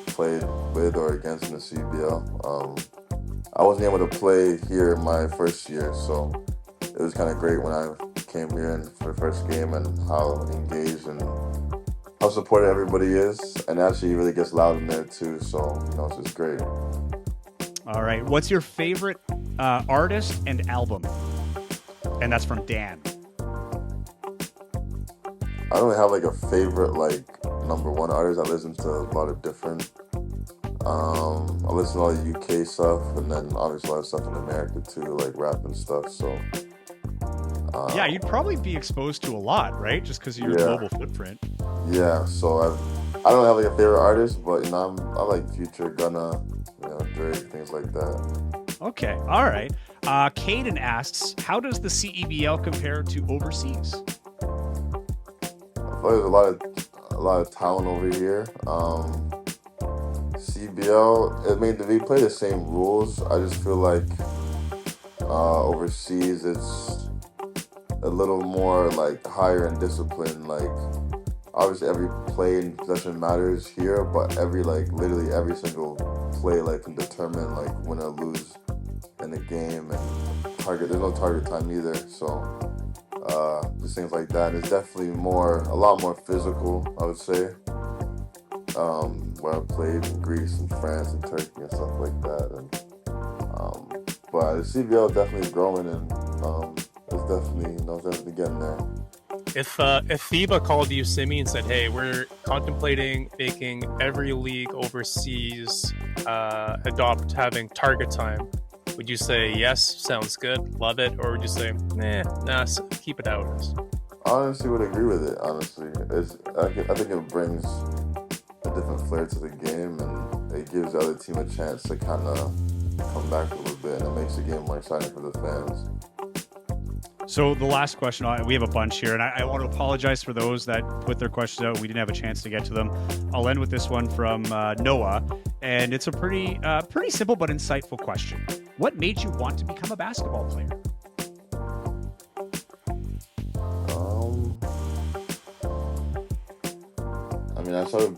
played with or against in the CBL. I wasn't able to play here my first year, so it was kind of great when I came here and for the first game and how engaged and how supportive everybody is. And actually, it really gets loud in there too, so it's just great. All right. What's your favorite artist and album? And that's from Dan. I don't really have like a favorite number one artist. I listen to a lot of different. I listen to all the UK stuff, and then obviously a lot of stuff in America too, like rap and stuff. So yeah, you'd probably be exposed to a lot, right? Just because of your global footprint. Yeah. So I don't have like a favorite artist, but I like Future, Gunna, Drake, things like that. Okay. All right. Caden asks, how does the CEBL compare to overseas? I feel like there's a lot of talent over here. CBL, I mean, we play the same rules. I just feel like overseas it's a little more like higher in discipline. Like obviously every play and possession matters here, but literally every single play can determine win or lose in the game, and there's no target time either. So just things like that. It's definitely a lot more physical, I would say. Where I played in Greece and France and Turkey and stuff like that, and but the CBL definitely growing, and it's definitely getting there. If FIBA called you, Simi, and said, "Hey, we're contemplating making every league overseas adopt having target time," would you say yes, sounds good, love it, or would you say nah, keep it out? I honestly would agree with it. Honestly, I think it brings a different flair to the game, and it gives the other team a chance to kind of come back a little bit, and it makes the game more exciting for the fans. So the last question, we have a bunch here, and I want to apologize for those that put their questions out. We didn't have a chance to get to them. I'll end with this one from Noah, and it's a pretty simple but insightful question. What made you want to become a basketball player? I mean, I started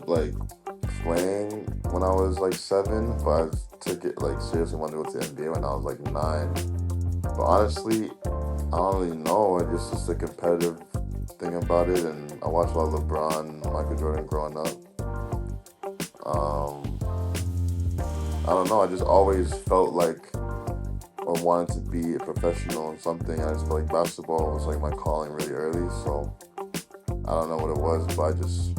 playing when I was 7, but I took it seriously wanted to go to the NBA when I was 9. But honestly, I don't really know. It's just a competitive thing about it, and I watched a lot of LeBron and Michael Jordan growing up. I don't know. I just always felt or wanted to be a professional in something. I just felt like basketball was my calling really early. So I don't know what it was, but I just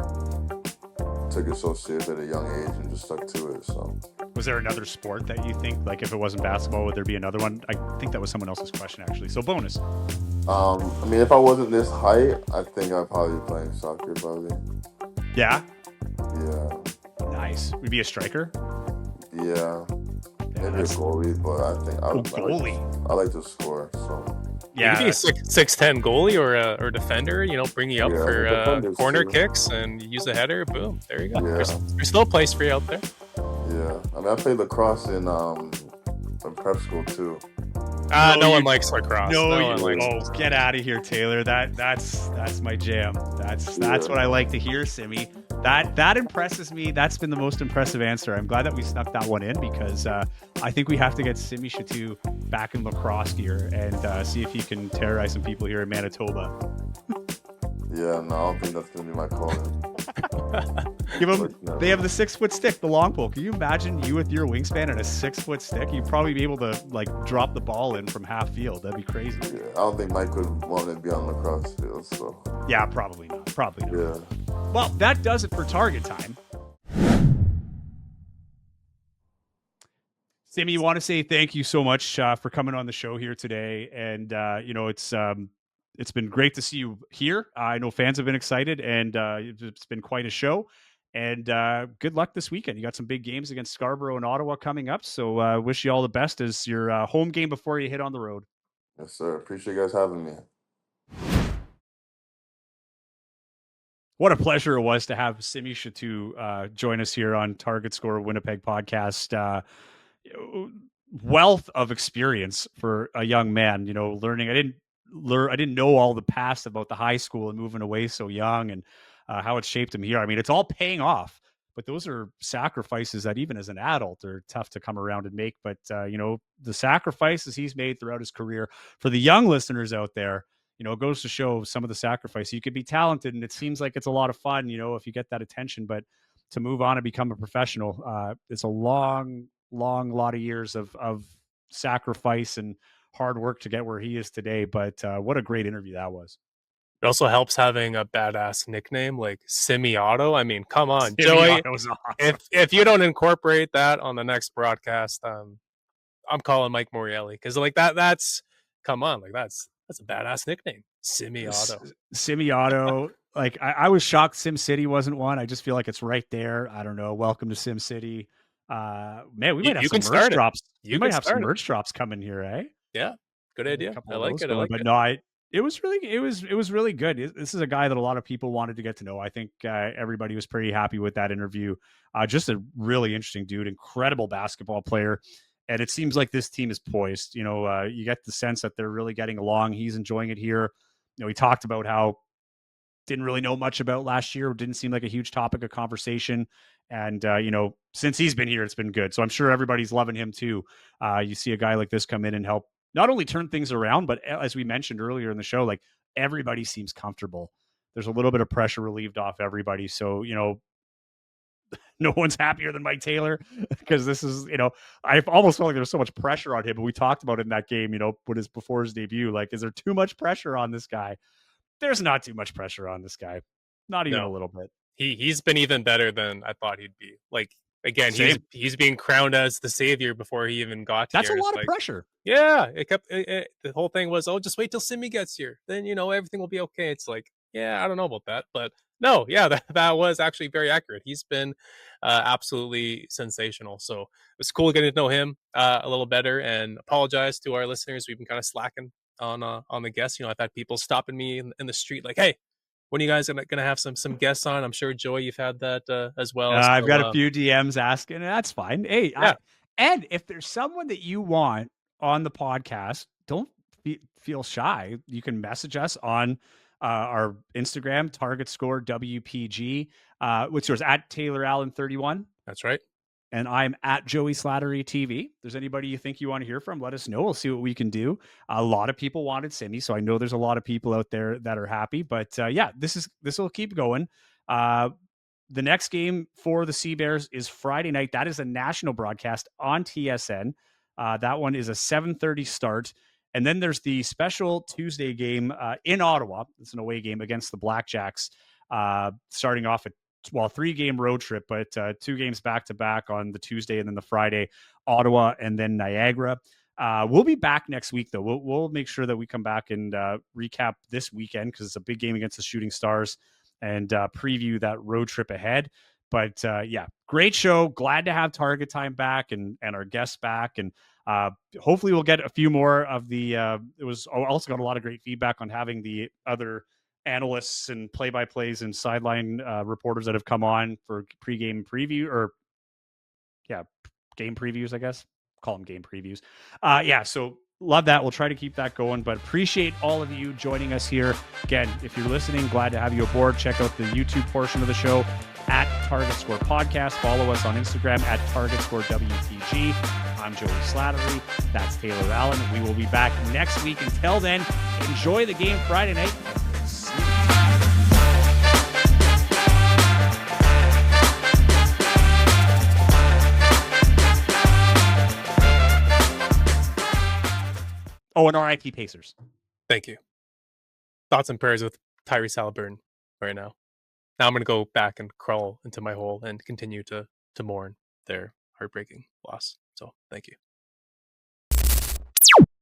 took it so serious at a young age and just stuck to it. So, was there another sport that you think, if it wasn't basketball, would there be another one? I think that was someone else's question, actually. So bonus. I mean, if I wasn't this height, I think I'd probably be playing soccer, probably. Yeah? Yeah. Nice. Would be a striker? Yeah. Maybe a goalie, but I think I like to score, so. Yeah, you could be a 6'10" goalie or a defender, bring you up for corner kicks and use a header. Boom, there you go. Yeah. There's still a place for you out there. Yeah, I mean, I played lacrosse in prep school too. No one likes lacrosse. Get out of here, Taylor. That's my jam. That's what I like to hear, Simi. That impresses me. That's been the most impressive answer. I'm glad that we snuck that one in, because I think we have to get Simi Shittu back in lacrosse gear and see if he can terrorize some people here in Manitoba. Yeah, no, I don't think that's gonna be my calling. They have the 6-foot stick, the long pole. Can you imagine you with your wingspan and a 6-foot stick? You'd probably be able to drop the ball in from half field. That'd be crazy. Yeah, I don't think Mike would want to be on the lacrosse field. So yeah, probably not. Yeah. Well, that does it for Target Time. Simi, you want to say thank you so much for coming on the show here today, and it's been great to see you here. I know fans have been excited, and it's been quite a show. And good luck this weekend. You got some big games against Scarborough and Ottawa coming up, so wish you all the best as your home game before you hit on the road. Yes, sir. Appreciate you guys having me. What a pleasure it was to have Simi Shittu join us here on Target Score Winnipeg podcast. wealth of experience for a young man, learning. I didn't know all the past about the high school and moving away so young, and how it shaped him here. I mean, it's all paying off, but those are sacrifices that even as an adult are tough to come around and make. But the sacrifices he's made throughout his career, for the young listeners out there, it goes to show some of the sacrifice. You could be talented and it seems like it's a lot of fun, if you get that attention, but to move on and become a professional, it's a long lot of years of sacrifice and hard work to get where he is today. But what a great interview that was. It also helps having a badass nickname like Simi Auto. I mean, come on, Simi Joey. Otto's awesome. If you don't incorporate that on the next broadcast, I'm calling Mike Morielli, because like that's come on, like that's a badass nickname, Simi Auto. Simi Auto. Like I was shocked Sim City wasn't one. I just feel like it's right there. I don't know. Welcome to Sim City. Man, we might have some merch drops. We might have some merch drops coming here, eh? Yeah, good idea. I like it. But no, it was really good. This is a guy that a lot of people wanted to get to know. I think everybody was pretty happy with that interview. Just a really interesting dude, incredible basketball player. And it seems like this team is poised. You get the sense that they're really getting along. He's enjoying it here. He talked about how didn't really know much about last year. Didn't seem like a huge topic of conversation. And, since he's been here, it's been good. So I'm sure everybody's loving him too. You see a guy like this come in and help not only turn things around, but as we mentioned earlier in the show, like everybody seems comfortable. There's a little bit of pressure relieved off everybody. So, no one's happier than Mike Taylor, because this is, I almost felt like there's so much pressure on him. But we talked about it in that game, before his debut. Like, is there too much pressure on this guy? There's not too much pressure on this guy. Not even a little bit. He's been even better than I thought he'd be. Like, again, Same. he's being crowned as the savior before he even got That's here. That's a lot of pressure. Yeah, the whole thing was, oh, just wait till Simi gets here, then everything will be okay. It's like, yeah, I don't know about that, but no, yeah, that was actually very accurate. He's been absolutely sensational. So it was cool getting to know him a little better. And apologize to our listeners, we've been kind of slacking on the guests. I've had people stopping me in the street like, hey, when are you guys gonna have some guests on? I'm sure, Joey, you've had that as well. I've got a few DMs asking, and that's fine. Hey, yeah. And if there's someone that you want on the podcast, don't feel shy. You can message us on our Instagram, Target Score WPG, which was at Taylor Allen 31. That's right. And I'm at Joey Slattery TV. If there's anybody you think you want to hear from, let us know. We'll see what we can do. A lot of people wanted Simi, so I know there's a lot of people out there that are happy. But yeah, this will keep going. The next game for the Sea Bears is Friday night. That is a national broadcast on TSN. That one is a 7:30 start. And then there's the special Tuesday game in Ottawa. It's an away game against the Blackjacks, starting off at 3-game road trip, but 2 games back-to-back on the Tuesday and then the Friday, Ottawa and then Niagara. We'll be back next week, though. We'll make sure that we come back and recap this weekend, because it's a big game against the Shooting Stars, and preview that road trip ahead. But yeah, great show. Glad to have Target Time back and our guests back. And hopefully we'll get a few more of the it was also got a lot of great feedback on having the other analysts and play-by-plays and sideline reporters that have come on for pregame preview, or game previews, I guess. Call them game previews. Yeah, so love that. We'll try to keep that going, but appreciate all of you joining us here. Again, if you're listening, glad to have you aboard. Check out the YouTube portion of the show at Target Score Podcast. Follow us on Instagram at Target Score WTG. I'm Joey Slattery. That's Taylor Allen. We will be back next week. Until then, enjoy the game Friday night. Oh, and RIP Pacers. Thank you. Thoughts and prayers with Tyrese Halliburton right now. Now I'm going to go back and crawl into my hole and continue to mourn their heartbreaking loss. So thank you.